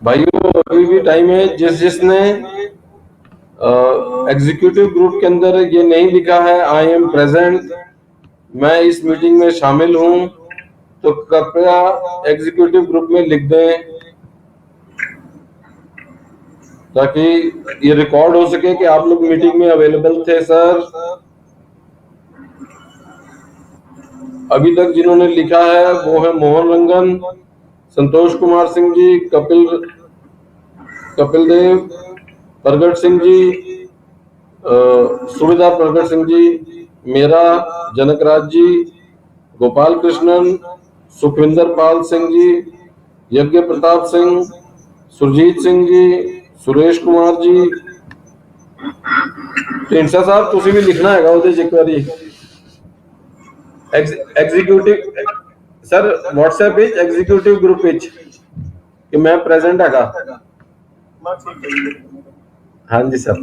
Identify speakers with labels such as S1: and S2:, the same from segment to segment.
S1: भाइयों अभी भी टाइम है। जिसने एग्जीक्यूटिव ग्रुप के अंदर ये नहीं लिखा है आई एम प्रेजेंट, मैं इस मीटिंग में शामिल हूं, तो कृपया एग्जीक्यूटिव ग्रुप में लिख दें ताकि ये रिकॉर्ड हो सके कि आप लोग मीटिंग में अवेलेबल थे। सर अभी तक जिन्होंने लिखा है वो है मोहन रंगन, संतोष कुमार सिंह जी, कपिल देव, प्रगट सिंह जी, सुविधा प्रगट सिंह जी, मेरा, जनकराज जी, गोपाल कृष्णन, सुखविंदर पाल सिंह जी, यज्ञ प्रताप सिंह, सुरजीत सिंह जी, सुरेश कुमार जी। ढींडसा साहब तुसी भी लिखना है ਉਹਦੇ ਚ ਇੱਕ ਵਾਰੀ एग्जीक्यूटिव सर व्हाट्सएप ਵਿੱਚ एग्जीक्यूटिव ग्रुप ਵਿੱਚ कि मैं प्रेजेंट हैगा। हाँ जी सर।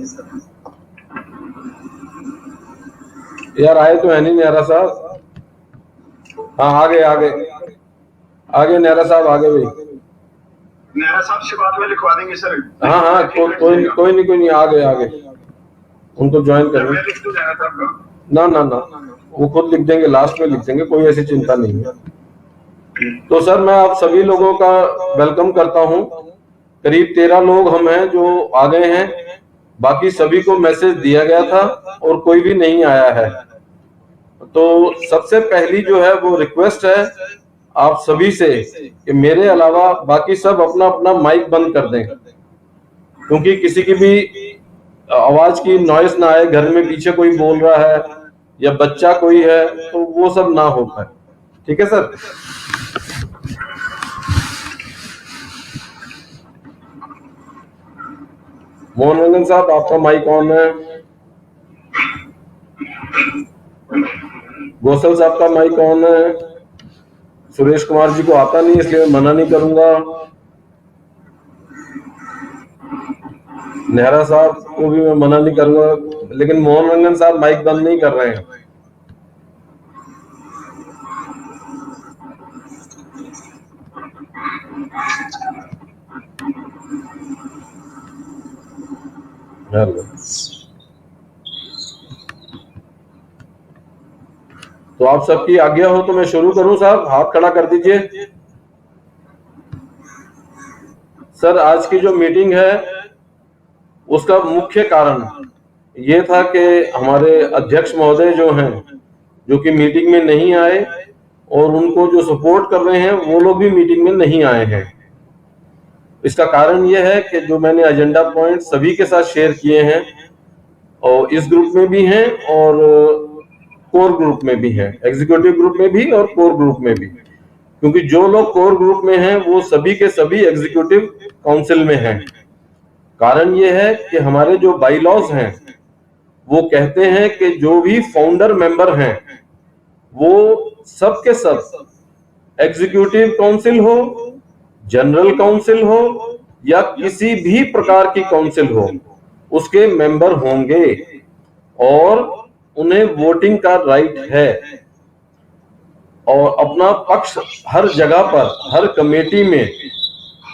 S1: यार आए तो है नहीं नेहरा साहब। हाँ आगे नेहरा साहब आगे भाई।
S2: नेहरा साहब से बाद में लिखवा देंगे सर।
S1: हाँ कोई नहीं आगे उनको ज्वाइन करेंगे। ना वो खुद लिख देंगे, लास्ट में लिख देंगे, कोई ऐसी चिंता नहीं है। तो सर मैं आप सभी लोगों का वेलकम करता हूं। करीब 13 लोग हम हैं जो आ गए हैं, बाकी सभी को मैसेज दिया गया था और कोई भी नहीं आया है। तो सबसे पहली जो है वो रिक्वेस्ट है आप सभी से कि मेरे अलावा बाकी सब अपना अपना माइक बंद कर दें, क्योंकि किसी की भी आवाज की नॉइस ना आए, घर में पीछे कोई बोल रहा है या बच्चा कोई है तो वो सब ना हो पाए। ठीक है सर। मोहन रंजन साहब आपका माइक ऑन है। गोसल साहब का माइक ऑन है। सुरेश कुमार जी को आता नहीं इसलिए मना नहीं करूंगा। नेहरा साहब को भी मैं मना नहीं करूंगा, लेकिन मोहन रंजन साहब माइक बंद नहीं कर रहे हैं। हेलो, तो आप सबकी आज्ञा हो तो मैं शुरू करूं साहब? हाथ खड़ा कर दीजिए। सर आज की जो मीटिंग है उसका मुख्य कारण ये था कि हमारे अध्यक्ष महोदय जो हैं, जो कि मीटिंग में नहीं आए, और उनको जो सपोर्ट कर रहे हैं वो लोग भी मीटिंग में नहीं आए हैं। इसका कारण ये है कि जो मैंने एजेंडा पॉइंट सभी के साथ शेयर किए हैं, और इस ग्रुप में भी हैं और कोर ग्रुप में भी हैं, एग्जीक्यूटिव ग्रुप में भी और कोर ग्रुप में भी, क्योंकि जो लोग कोर ग्रुप में हैं वो सभी के सभी एग्जीक्यूटिव काउंसिल में हैं। कारण ये है कि हमारे जो बाईलॉज हैं वो कहते हैं कि जो भी फाउंडर मेंबर हैं वो सब के सब एग्जीक्यूटिव काउंसिल हो, जनरल काउंसिल हो या किसी भी प्रकार की काउंसिल हो, उसके मेंबर होंगे और उन्हें वोटिंग का राइट है और अपना पक्ष हर जगह पर, हर कमेटी में,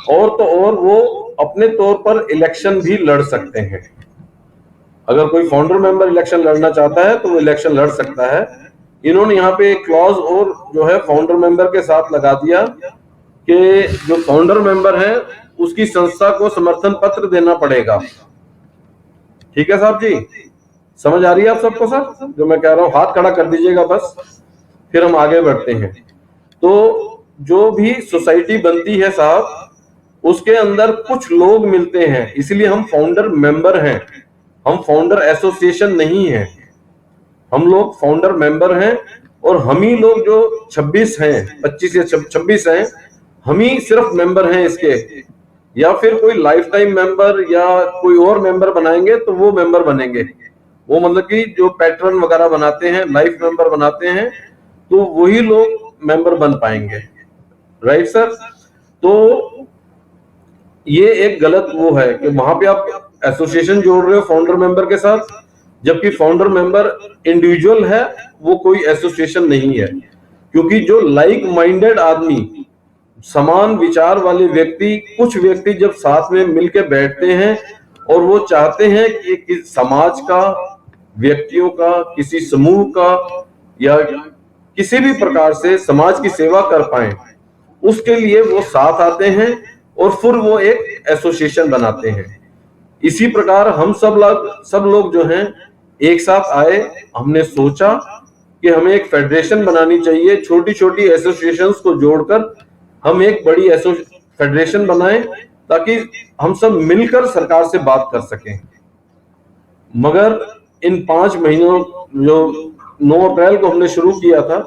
S1: और तो और वो अपने तौर पर इलेक्शन भी लड़ सकते हैं। अगर कोई फाउंडर मेंबर इलेक्शन लड़ना चाहता है तो वो इलेक्शन लड़ सकता है। इन्होंने यहाँ पे एक क्लॉज और जो है फाउंडर मेंबर के साथ लगा दिया कि जो फाउंडर मेंबर है उसकी संस्था को समर्थन पत्र देना पड़ेगा। ठीक है साहब जी, समझ आ रही है आप सबको? सर जो मैं कह रहा हूँ हाथ खड़ा कर दीजिएगा बस, फिर हम आगे बढ़ते हैं। तो जो भी सोसाइटी बनती है साहब, उसके अंदर कुछ लोग मिलते हैं, इसलिए हम फाउंडर मेंबर हैं, हम फाउंडर एसोसिएशन नहीं है। हम लोग फाउंडर मेंबर हैं और हम ही लोग जो 26 हैं, 25 या 26 हैं, हम ही सिर्फ मेंबर हैं इसके। या फिर कोई लाइफ टाइम मेंबर या कोई और मेंबर बनाएंगे तो वो मेंबर बनेंगे, वो मतलब कि जो पैटर्न वगैरह बनाते हैं, लाइफ मेंबर बनाते हैं, तो वही लोग मेंबर बन पाएंगे। Right sir? तो ये एक गलत वो है कि वहां पे आप एसोसिएशन जोड़ रहे हो फाउंडर मेंबर के साथ, जबकि फाउंडर मेंबर इंडिविजुअल है, वो कोई एसोसिएशन नहीं है। क्योंकि जो लाइक माइंडेड आदमी, समान विचार वाले व्यक्ति, कुछ व्यक्ति जब साथ में मिलकर बैठते हैं और वो चाहते हैं कि समाज का, व्यक्तियों का, किसी समूह का या किसी भी प्रकार से समाज की सेवा कर पाए, उसके लिए वो साथ आते हैं और फिर वो एक एसोसिएशन बनाते हैं। इसी प्रकार हम सब लोग जो हैं एक साथ आए, हमने सोचा कि हमें एक फेडरेशन बनानी चाहिए, छोटी छोटी एसोसिएशंस को जोड़कर हम एक बड़ी फेडरेशन बनाएं ताकि हम सब मिलकर सरकार से बात कर सकें। मगर इन 5 महीनों, जो 9 अप्रैल को हमने शुरू किया था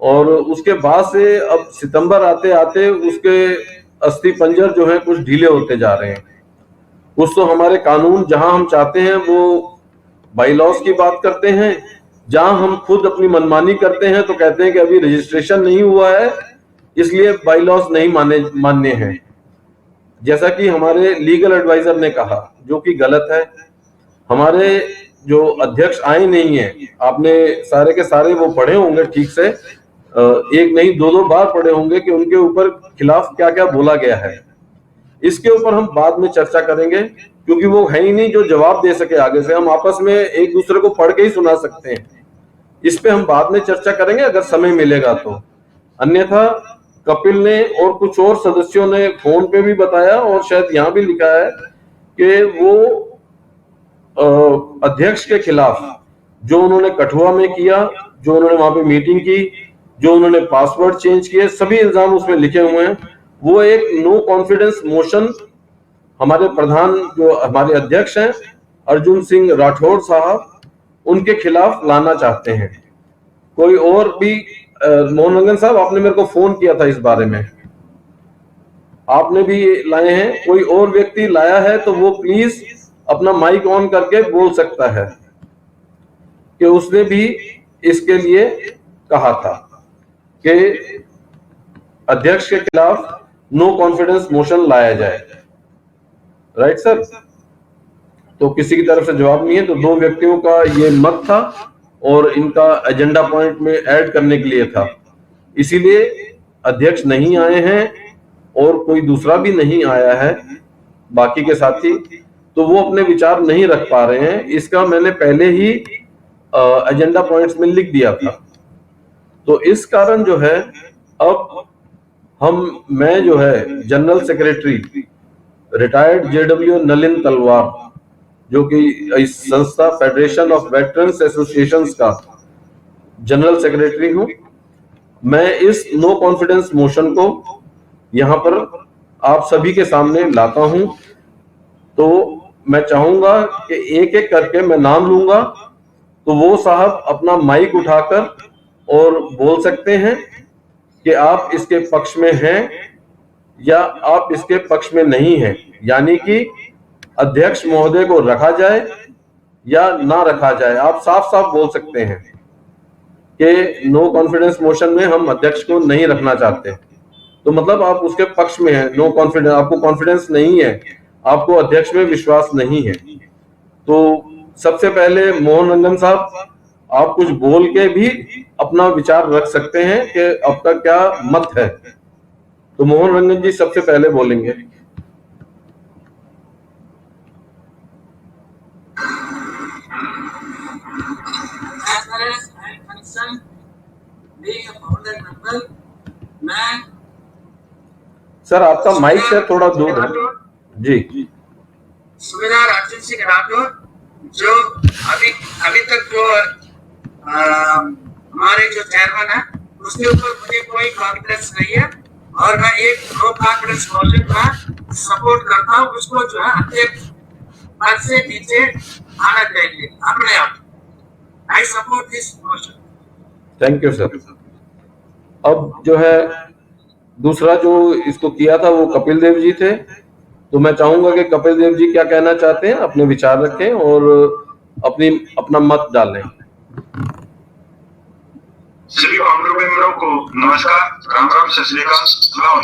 S1: और उसके बाद से अब सितंबर आते आते उसके अस्थि पंजर जो है कुछ ढीले होते जा रहे हैं। कुछ तो हमारे कानून जहां हम चाहते हैं वो बाई लॉज की बात करते हैं, जहां हम खुद अपनी मनमानी करते हैं तो कहते हैं कि अभी रजिस्ट्रेशन नहीं हुआ है इसलिए बाई लॉज नहीं मान्य हैं, जैसा कि हमारे लीगल एडवाइजर ने कहा, जो कि गलत है। हमारे जो अध्यक्ष आए नहीं है, आपने सारे के सारे वो पढ़े होंगे ठीक से, एक नहीं 2 बार पढ़े होंगे कि उनके ऊपर खिलाफ क्या क्या बोला गया है। इसके ऊपर हम बाद में चर्चा करेंगे क्योंकि वो है ही नहीं जो जवाब दे सके आगे से। हम आपस में एक दूसरे को पढ़ के ही सुना सकते हैं। इस पे हम बाद में चर्चा करेंगे अगर समय मिलेगा तो। अन्यथा कपिल ने और कुछ और सदस्यों ने फोन पे भी बताया और शायद यहाँ भी लिखा है कि वो अध्यक्ष के खिलाफ जो उन्होंने कठुआ में किया, जो उन्होंने वहां पे मीटिंग की, जो उन्होंने पासवर्ड चेंज किए, सभी इल्जाम उसमें लिखे हुए हैं। वो एक नो कॉन्फिडेंस मोशन हमारे प्रधान जो हमारे अध्यक्ष हैं अर्जुन सिंह राठौड़ साहब, उनके खिलाफ लाना चाहते हैं। कोई और भी मोहन रंजन साहब, आपने मेरे को फोन किया था इस बारे में, आपने भी लाए हैं, कोई और व्यक्ति लाया है तो वो प्लीज अपना माइक ऑन करके बोल सकता है कि उसने भी इसके लिए कहा था कि अध्यक्ष के खिलाफ नो कॉन्फिडेंस मोशन लाया जाए। Right sir? तो किसी की तरफ से जवाब नहीं है, तो 2 व्यक्तियों का ये मत था और इनका एजेंडा पॉइंट में ऐड करने के लिए था, इसीलिए अध्यक्ष नहीं आए हैं और कोई दूसरा भी नहीं आया है बाकी के साथी, तो वो अपने विचार नहीं रख पा रहे हैं। इसका मैंने पहले ही एजेंडा पॉइंट्स में लिख दिया था। तो इस कारण जो है अब मैं जो है general secretary retired JW Nalin तलवार, जो कि इस संस्था फेडरेशन ऑफ वेटरन्स एसोसिएशंस का जनरल सेक्रेटरी हूं, मैं इस नो कॉन्फिडेंस मोशन को यहां पर आप सभी के सामने लाता हूं। तो मैं चाहूंगा कि एक एक करके मैं नाम लूंगा, तो वो साहब अपना माइक उठाकर और बोल सकते हैं कि आप इसके पक्ष में हैं या आप इसके पक्ष में नहीं हैं, यानी कि अध्यक्ष महोदय को रखा जाए या ना रखा जाए। आप साफ साफ बोल सकते हैं कि नो कॉन्फिडेंस मोशन में हम अध्यक्ष को नहीं रखना चाहते, तो मतलब आप उसके पक्ष में हैं। नो कॉन्फिडेंस, आपको कॉन्फिडेंस नहीं है, आपको अध्यक्ष में विश्वास नहीं है। तो सबसे पहले मोहन रंजन साहब, आप कुछ बोल के भी अपना विचार रख सकते हैं कि आपका क्या मत है। तो मोहन रंजन जी सबसे पहले बोलेंगे। सर आपका माइक से थोड़ा दूर है जी।
S3: सुबेदार अर्जुन सिंह राठौर, जो अभी तक जो हमारे जो चेयरमैन है उसके ऊपर मुझे कोई कॉन्फिडेंस नहीं है और मैं एक नो कॉन्फिडेंस मोशन का सपोर्ट करता हूँ। उसको जो है अध्यक्ष पद से नीचे आना चाहिए अपने आप। I support this motion.
S1: Thank you sir. अब जो है दूसरा जो इसको किया था वो कपिल देव जी थे, तो मैं चाहूंगा कि कपिल देव जी क्या कहना चाहते हैं, अपने विचार रखें और अपना मत डालें।
S2: सभी मेंबरों को नमस्कार, राम राम, सत श्री अकाल।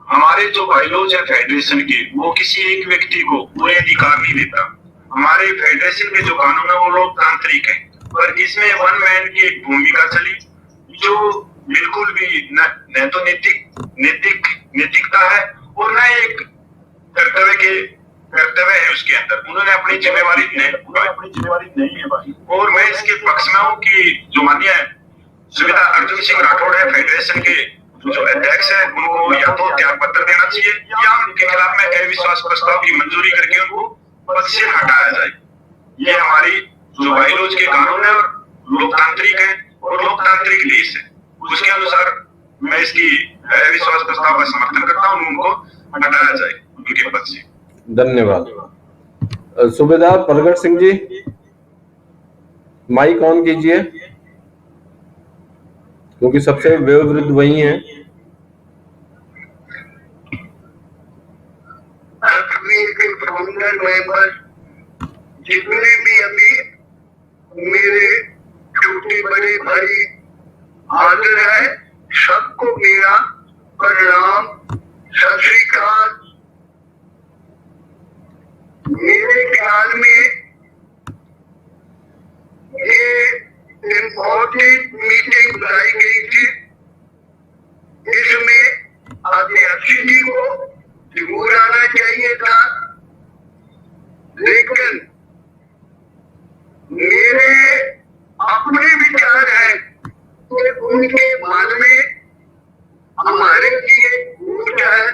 S2: हमारे जो बायलॉज है फेडरेशन के, वो किसी एक व्यक्ति को पूरे अधिकार नहीं देता। हमारे फेडरेशन के जो कानून है वो लोकतांत्रिक है, पर इसमें वन मैन की एक भूमिका चली, जो बिल्कुल भी न तो नैतिकता है और न एक कर्तव्य है उसके अंदर। उन्होंने अपनी जिम्मेवारी नहीं निभाई। और मैं इसके पक्ष में हूँ कि जो माननीय सुविधा अर्जुन सिंह राठौड़ है फेडरेशन के जो अध्यक्ष है, उनको या तो त्याग पत्र देना चाहिए या उनके खिलाफ में अविश्वास प्रस्ताव की मंजूरी करके उनको पद से हटाया जाए। ये हमारी जो बायलॉज के कानून है और लोकतांत्रिक है और लोकतांत्रिक देश है, उसके अनुसार मैं इसकी अविश्वास प्रस्ताव का समर्थन करता हूँ। उनको हटाया जाए उनके पद से।
S1: धन्यवाद। सूबेदार प्रगट सिंह जी, माइक ऑन कीजिए, क्योंकि सबसे वयोवृद्ध वही हैं।
S4: फाउंडर मेंबर जितने भी अभी मेरे छोटे बड़े भाई हाजिर है, सबको मेरा प्रणाम, सत श्री अकाल। मेरे ख्याल में ये इम्पोर्टेंट मीटिंग बुलाई गई थी। इसमें अध्यक्ष जी को जरूर आना चाहिए था, लेकिन मेरे अपने विचार है कि उनके मन में हमारे लिए भूल है,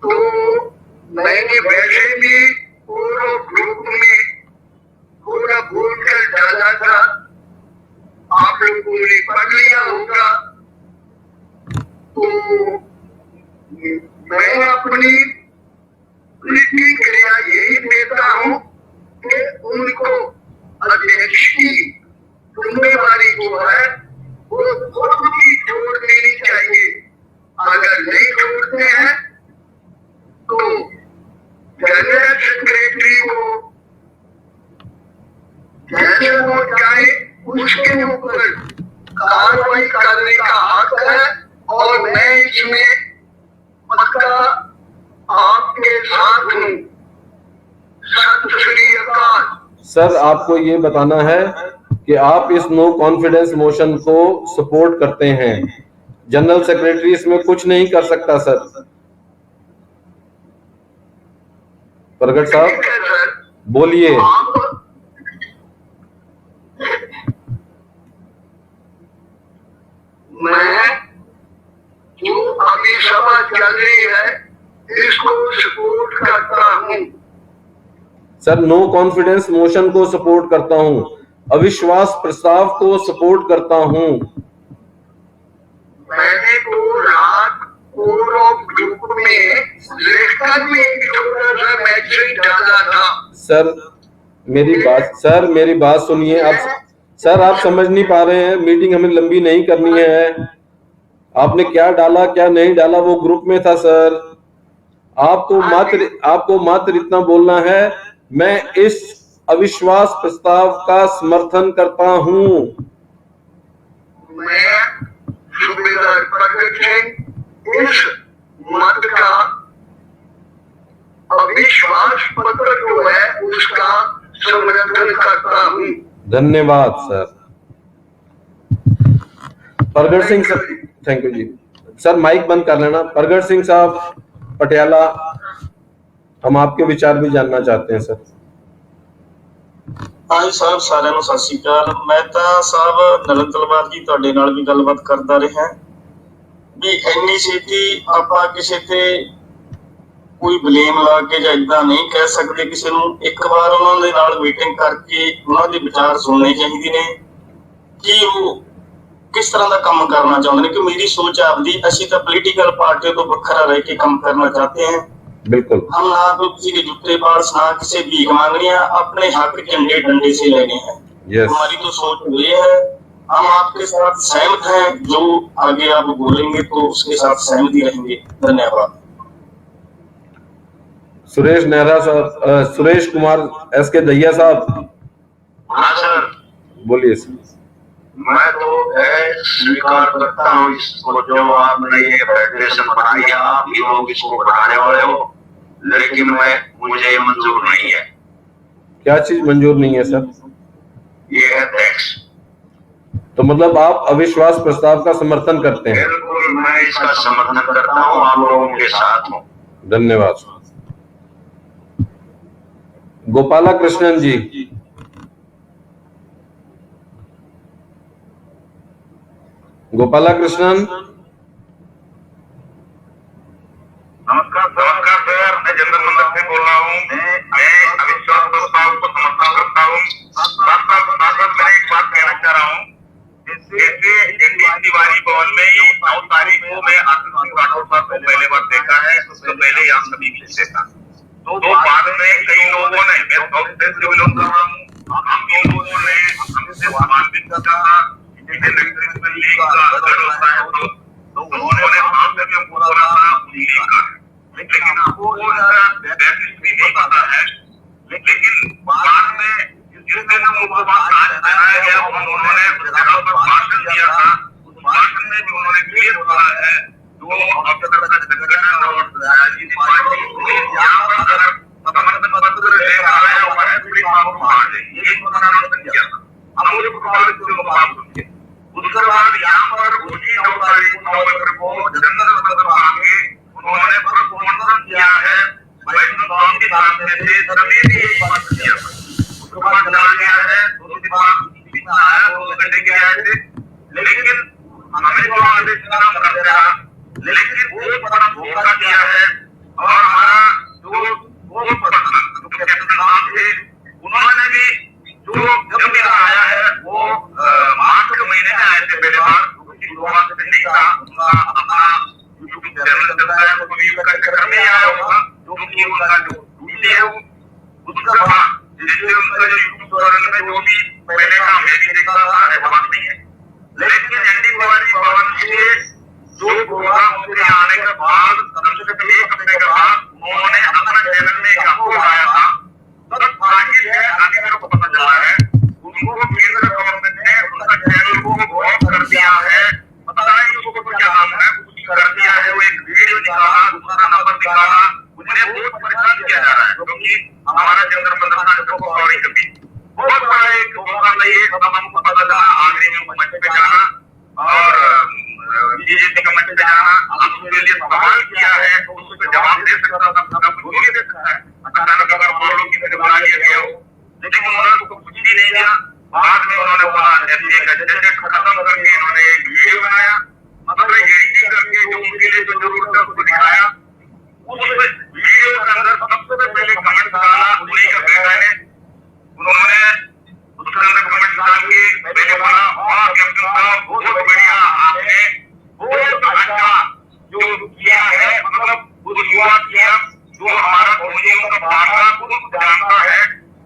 S4: तो मैंने वैसे भी पूरा ग्रुप में पूरा भूल कर डाला था। आप लोगों ने पढ़ लिया होगा। तो मैं अपनी प्रतिक्रिया यही देता हूँ कि उनको अध्यक्ष की जिम्मेवारी जो है वो खुद ही छोड़ देनी चाहिए। अगर नहीं छोड़ते हैं तो जनरल सेक्रेटरी को जैसे वो चाहे उसके ऊपर कार्रवाई करने का हक है, और मैं इसमें पक्का आपके साथ हूँ। सत श्री अकाल।
S1: सर, आपको ये बताना है कि आप इस नो कॉन्फिडेंस मोशन को सपोर्ट करते हैं। जनरल सेक्रेटरी इसमें कुछ नहीं कर सकता सर। प्रगट साहब बोलिए।
S4: मैं जो अभी सभा चल रही है इसको सपोर्ट करता हूँ।
S1: सर, नो कॉन्फिडेंस मोशन को सपोर्ट करता हूँ, अविश्वास प्रस्ताव को सपोर्ट करता हूँ।
S4: मैंने तो रात कोर ऑफ ग्रुप में लेकर में एक छोटा सा मैसेज डाला था।
S1: सर मेरी बात सुनिए। आप समझ नहीं पा रहे हैं, मीटिंग हमें लंबी नहीं करनी है। आपने क्या डाला क्या नहीं डाला वो ग्रुप में था सर। आपको मात्र इतना बोलना है, मैं इस अविश्वास प्रस्ताव का समर्थन करता हूं।
S4: मैं सूबेदार प्रगट सिंह इस मत का अविश्वास पत्र जो है उसका समर्थन करता हूं।
S1: धन्यवाद sir. Pargat Singh sir, thank you ji. Sir mike बंद कर लेना। प्रगट सिंह साहब पटियाला, हम आपके विचार भी जानना चाहते हैं सर।
S5: हाँ साहब, सारे ਨੂੰ ਸਤਿ ਸ਼੍ਰੀ ਅਕਾਲ। मैं ਤਾਂ ਸਾਹਿਬ ਨਰਨ ਤਲਵਾਰ ਜੀ ਤੁਹਾਡੇ ਨਾਲ ਵੀ ਗੱਲਬਾਤ ਕਰਦਾ ਰਿਹਾ ਵੀ ਇੰਨੀ ਛੇਤੀ ਆਪਾਂ ਕਿਸੇ ਤੇ ਕੋਈ ਬਲੇਮ ਲਾ ਕੇ ਜਾਂ ਇਦਾਂ ਨਹੀਂ ਕਹਿ ਸਕਦੇ ਕਿਸੇ ਨੂੰ। ਇੱਕ ਵਾਰ ਉਹਨਾਂ ਦੇ ਨਾਲ ਮੀਟਿੰਗ ਕਰਕੇ ਉਹਨਾਂ ਦੇ ਵਿਚਾਰ ਸੁਣਨੇ ਚਾਹੀਦੇ ਨੇ ਕਿ ਉਹ किस तरह का काम करना चाहते हैं। कि मेरी सोच आपदी, ਅਸੀਂ ਤਾਂ पॉलिटिकल पार्टियों तो ਵੱਖਰਾ रह के काम करना चाहते हैं।
S1: बिल्कुल,
S5: हम ना तो किसी के जूते पार्स ना किसी भीख मांगनी है, अपने हक झंडे डंडे से लेने हैं। हमारी तो सोच ये है। हम आपके साथ सहमत हैं, जो आगे आप बोलेंगे तो उसके साथ सहमति रहेंगे। धन्यवाद।
S1: सुरेश नेहरा साहब, सुरेश कुमार एस के दहिया साहब।
S2: हाँ सर,
S1: बोलिए सर।
S2: मैं तो स्वीकार करता हूँ इसको, जो आपने ये फेडरेशन बनाई है, आप ही लोग इसको बनाने वाले हो, लेकिन मुझे ये मंजूर नहीं है।
S1: क्या चीज मंजूर नहीं है सर?
S2: ये है टैक्स।
S1: तो मतलब आप अविश्वास प्रस्ताव का समर्थन करते हैं?
S2: बिल्कुल, मैं इसका समर्थन करता हूँ, आप लोगों के साथ हूँ।
S1: धन्यवाद। गोपाला कृष्णन जी। गोपाला कृष्णन।
S2: नमस्कार सर, मैं जनरल मंडल से बोल रहा हूँ। मैं अविश्वास प्रस्ताव को समर्थन करता हूँ। साथ मैं एक बात कहना चाह रहा हूँ। जैसे तिवारी भवन में ही 9 तारीख को मैं आशीष सिंह राठौर साहब को पहले बार देखा है, उससे पहले यहाँ सभी किस्से था। तो बाद में कई लोगों ने, मैं बहुत से बिलोंग कर रहा हूँ, हम लोगों ने हमसे सवाल भी कहा, इंडियन रिक्रूटमेंट लीग का अगर होता है तो उन्होंने वहां से भी हमको बोला था लीग का, लेकिन आपको बैकलिस्ट भी नहीं पता है। लेकिन बाद में जिस दिन हमको बात आया गया, उन्होंने जगह पर भाषण दिया था, उस भाषण में भी उन्होंने क्लियर बोला है जो अफसर का संगठन और राजनीतिक पार्टी यहाँ पर अगर समर्थन पत्र ले आया हुआ है तो आपको बाहर देंगे, ये समर्थन किया था। हम मुझे प्रभावित से बात सुनिए। उसके बाद यहाँ पर उसी 9 तारीख को जनरल मंडल आके उन्होंने प्रपोजल किया है, वैष्णव स्वामी के साथ में से सभी ने एक बात किया। उसके बाद चला गया है, 2 दिन बाद आया, 2 घंटे के आए थे, लेकिन हमें तो आदेश काम कर रहा, लेकिन वो बड़ा धोखा किया है। और हमारा जो पर्सन जो कैप्टन साहब थे, उन्होंने भी जो जब मेरा आया है वो मार्च के महीने में आए थे पहले बार, क्योंकि शुरुआत से नहीं था, उनका अपना यूट्यूब चैनल चलता है, तो कभी करने आया होगा, जो कि उनका जो ड्यूटी है वो उसका बाद जैसे उनका जो यूट्यूब चैनल में जो भी पहले का मैं भी देखा था, ऐसा बात नहीं है। लेकिन एनडी तिवारी भवन से जो प्रोग्राम उनके आने के बाद कम से कम 1 हफ्ते के बाद उन्होंने अपना चैनल में आपको आया था, तब आगे है आगे मेरे को पता चला है उनको केंद्र गवर्नमेंट ने उनका चैनल को ब्लॉक कर दिया है। पता नहीं उसको क्या नाम है, कुछ कर दिया है, वो एक वीडियो निकाला, दूसरा नंबर निकाला, उन्हें बहुत परेशान किया जा रहा है, क्योंकि हमारा जनरल मंडल का सॉरी कभी बहुत बड़ा एक मौका नहीं है। तब हमको पता चला आगे में मंच पे जाना और बीजेपी का मंच पे जाना, हम उसके लिए सवाल किया है तो उसको जवाब दे सकता था, कुछ भी दे सकता है। अचानक अगर बोलो कि मेरे बना लिया गया हो, लेकिन उन्होंने तो कुछ भी नहीं दिया। बाद में उन्होंने बोला ऐसे एजेंडा खत्म करके इन्होंने एक वीडियो बनाया, मतलब एडिटिंग करके जो उनके लिए जो जरूरत है उसको दिखाया। उस वीडियो के अंदर सबसे पहले कमेंट डाला उन्हीं का बेटा ने, उन्होंने उसके अंदर कमेंट डाल के पहले बोला वाह कैप्टन साहब बहुत बढ़िया, आपने बहुत अच्छा जो किया है, मतलब कुछ युवा किया जो हमारा फौजियों का भाषा खुद जानता है,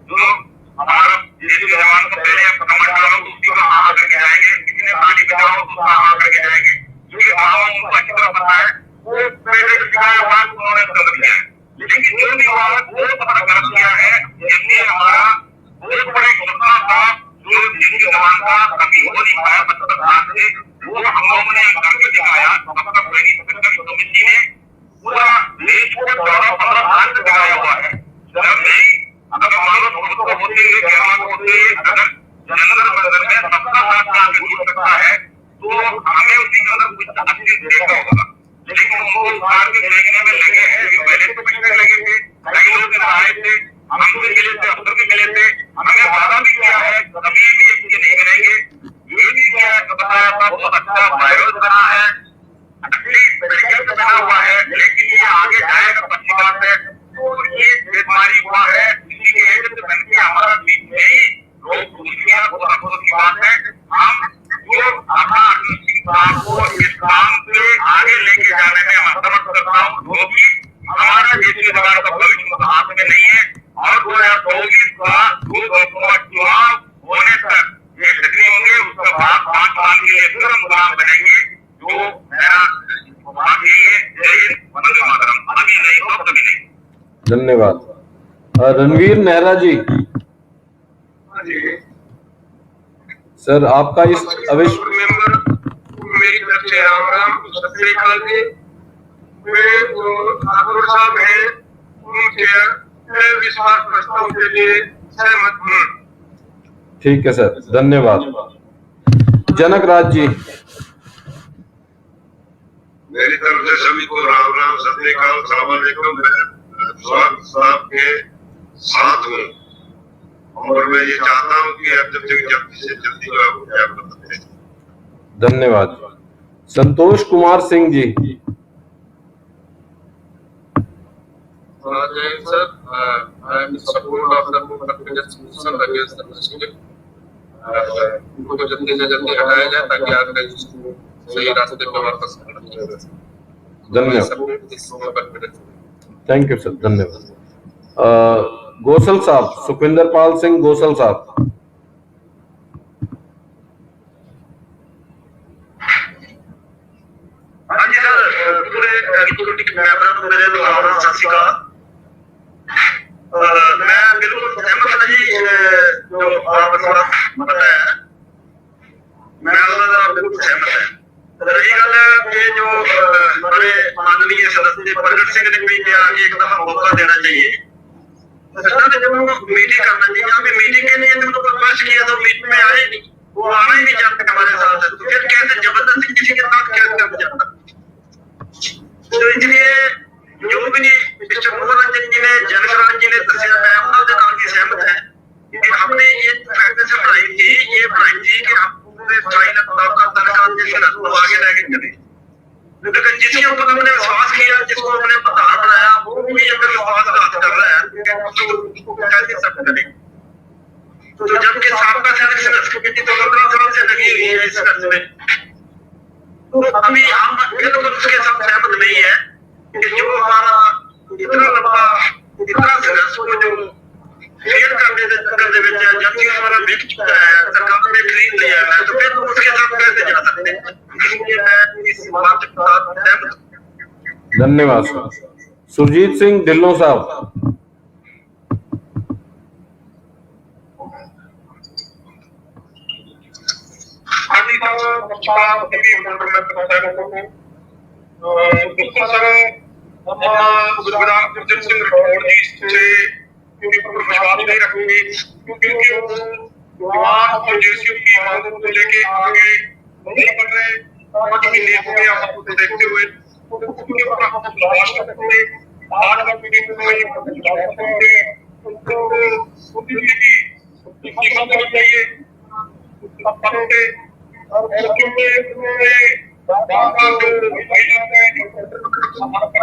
S2: जो हमारा देश के जवान को पहले कमेंट डालो उसी को आगे करके जाएंगे, किसी ने ताली बजाओ उसको आगे करके जाएंगे, ये भाव उनको अच्छी तरह पता है। वो पहले दिखाया हुआ उन्होंने गलत किया है, लेकिन जो निवारक बहुत बड़ा गलत किया है, इसलिए हमारा बहुत बड़े घटना था जो जिसके जवान का कभी हो नहीं पाया 75 साल से, वो हम लोगों ने करके दिखाया। कमेटी ने पूरा देश को 14-15 साल से दिखाया हुआ है। जब नहीं अगर मान लो दोस्तों होते होते अगर जनरल मंडल में 70 साल के हो सकता है तो हमें उसके अंदर कुछ अच्छी देखा होगा, लेकिन उनको उतार के देखने में लगे हैं। पहले तो पिछले लगे थे, कई लोग आए थे, हम भी मिले थे, अफसर भी मिले थे, हमने वादा भी किया है कभी भी ये चीजें नहीं करेंगे। ये भी किया है, बताया था बहुत अच्छा वायरस बना है, अच्छी मेडिकल बना हुआ है, लेकिन ये आगे जाएगा 25 बात है तो ये बीमारी हुआ है, इसी एज से बन के हमारा बीच में ही लोग दुनिया को अफसोस की बात है। हम जो अपना काम को इस काम से आगे लेके जाने में मदद करता हूँ, जो कि हमारा देश के सरकार का भविष्य हाथ में नहीं है। और 2024 का जो लोकसभा चुनाव होने तक ये सक्रिय होंगे, उसके बाद 5 साल के लिए फिर हम गुलाम बनेंगे। जो मेरा बात यही है, जय हिंद, वंदे मातरम, अभी नहीं तो कभी नहीं।
S1: धन्यवाद। रणवीर नेहरा जी। सर आपका इस अविश्वास
S4: मेंबर मेरी तरफ से राम राम सत श्री अकाल जी। वे जो ठाकुर साहब हैं उनके विश्वास प्रस्ताव के लिए सहमत हूँ।
S1: ठीक है सर, धन्यवाद। जनक राज जी।
S2: मेरी तरफ से सभी को राम राम, सत श्री अकाल, अस्सलाम वालेकुम। मैं स्वागत साहब के साथ हूँ और मैं ये चाहता हूँ कि आप जल्दी से जल्दी जो है वो क्या बताते हैं।
S1: धन्यवाद। Santosh Kumar Singh ji.
S6: Jai sir, I am in support of the confidence motion against the president. उनको जल्दी से जल्दी हटाया जाए ताकि आगे इसको सही रास्ते पर वापस किया जा सके।
S1: धन्यवाद।
S6: धन्यवाद।
S1: थैंक यू सर, धन्यवाद। गोसल साहब, सुखविंदर पाल सिंह गोसल साहब।
S2: हाँ जी सर, पूरे रिपोर्टिंग मेंबर को मेरे द्वारा सत श्री अकाल। मैं बिल्कुल सहमत हूँ जी, जो आपने बताया मैं बिल्कुल सहमत है। रही गल ये जो हमारे माननीय सदस्य प्रगट सिंह ने भी किया कि एक दफा मौका देना चाहिए, जब मीटिंग करना चाहिए। अभी मीटिंग के लिए उनको रिक्वेस्ट किया तो मीटिंग में आए नहीं, वो आना ही नहीं चाहते हमारे साथ, तो फिर कैसे जबरदस्ती किसी के साथ क्या कर जाता। तो इसलिए जो भी मिस्टर मनोरंजन जी ने, जनक राज जी ने दसिया है, उन्होंने नाल भी सहमत है कि हमने ये प्रैक्टिस बनाई थी कि हम पूरे 2.5 लाख का तनख्वाह जैसे रस्म आगे लेके चले। लेकिन जिसके ऊपर हमने विश्वास किया, जिसको हमने प्रधान बनाया, वो भी अगर विश्वासघात कर रहा है तो कैसे सब करेंगे। तो जबकि साबका सिलेक्शन कमेटी तो 15 साल से लगी हुई है इस खर्च में, तो अभी हम बिल्कुल उसके साथ सहमत नहीं है कि जो हमारा इतना लंबा इतना संघर्ष को जो फेल करने के चक्कर में जबकि हमारा बिक चुका है, सरकार ने खरीद लिया है, तो फिर उसके साथ कैसे जा सकते हैं। इसलिए मैं इस बात के साथ सहमत।
S1: धन्यवाद सर। सुरजीत सिंह ढिल्लों साहब।
S2: बिल्कुल सर, हम गुजरात गुरजन सिंह राठौड़ जी से विश्वास नहीं रखेंगे क्योंकि वो जवान और जेसीओ की मांगों को लेके आगे नहीं बढ़ रहे। 5 महीने हो गए आपको देखते हुए, उनके ऊपर हम विश्वास करते हैं। आज का मीटिंग में विश्वास करते हैं उनको उनकी शिक्षा देनी चाहिए और क्योंकि बाबा जो महिला है समापन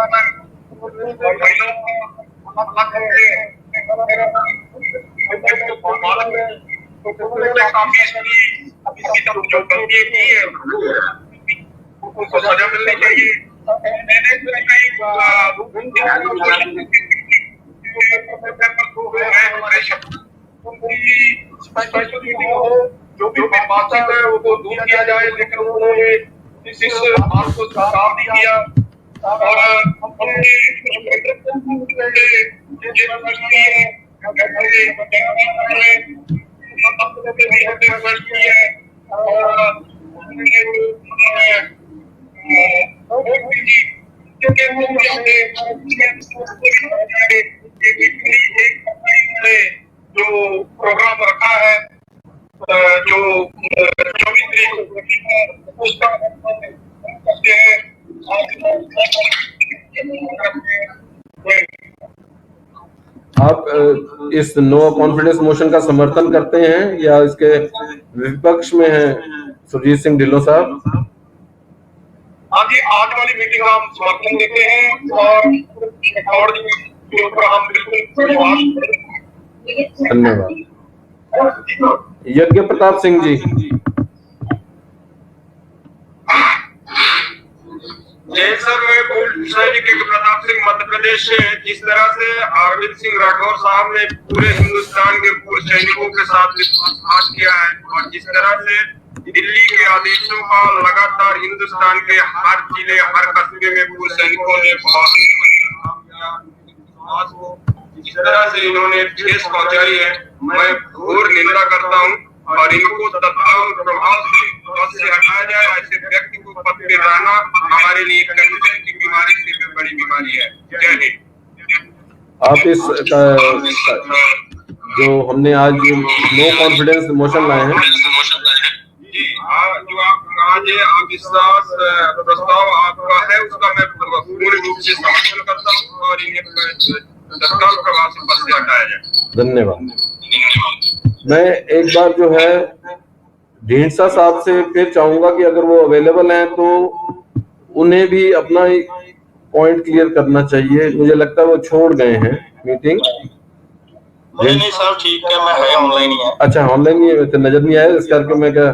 S2: महिला काफी इसकी तरफ जो गलती की है उनको सजा मिलनी चाहिए। मैंने हमारे शब्द जो भी बातचीत है वो दूर किया जाए, लेकिन उन्होंने इस बात को स्वीकार नहीं किया और हमने जो प्रोग्राम रखा है जो 24 तारीख को उसका करते हैं।
S1: आप इस नो कॉन्फिडेंस मोशन का समर्थन करते हैं या इसके विपक्ष में हैं सुरजीत सिंह ढिल्लों साहब?
S2: हाँ जी, आज वाली मीटिंग हम समर्थन देते हैं और के ऊपर हम बिल्कुल विश्वास करें।
S1: धन्यवाद। यज्ञ प्रताप सिंह जी।
S6: जय सर, मैं पूर्ण सैनिक प्रताप सिंह मध्य प्रदेश से। जिस तरह से अरविंद सिंह राठौर साहब ने पूरे हिंदुस्तान के पूर्व सैनिकों के साथ विश्वासघात किया है और जिस तरह से दिल्ली के आदेशों का लगातार हिंदुस्तान के हर जिले हर कस्बे में पूर्व सैनिकों ने जिस तरह से इन्होंने ठेस पहुंचाई है, मैं घोर निंदा करता हूं और इनको तत्काल प्रभाव से हटाया जाए। ऐसे व्यक्ति को पद पे रहना हमारे लिए कैंसर की बीमारी से भी बड़ी बीमारी है। जय हिंद।
S1: आप इस जो हमने आज नो कॉन्फिडेंस मोशन लाए हैं
S6: जी, जो ये अविश्वास प्रस्ताव आपका है उसका मैं पूर्ण रूप से समर्थन करता हूँ और इन्हें तत्काल प्रभाव से पद से हटाया जाए।
S1: धन्यवाद। मैं एक बार जो है ढींडसा साहब से फिर चाहूंगा कि अगर वो अवेलेबल हैं तो उन्हें भी अपना पॉइंट क्लियर करना चाहिए। मुझे लगता है वो छोड़ गए हैं मीटिंग।
S5: नहीं सर ठीक है, मैं है ऑनलाइन ही है।
S1: अच्छा ऑनलाइन ही है, तो नजर नहीं आया इस करके मैं क्या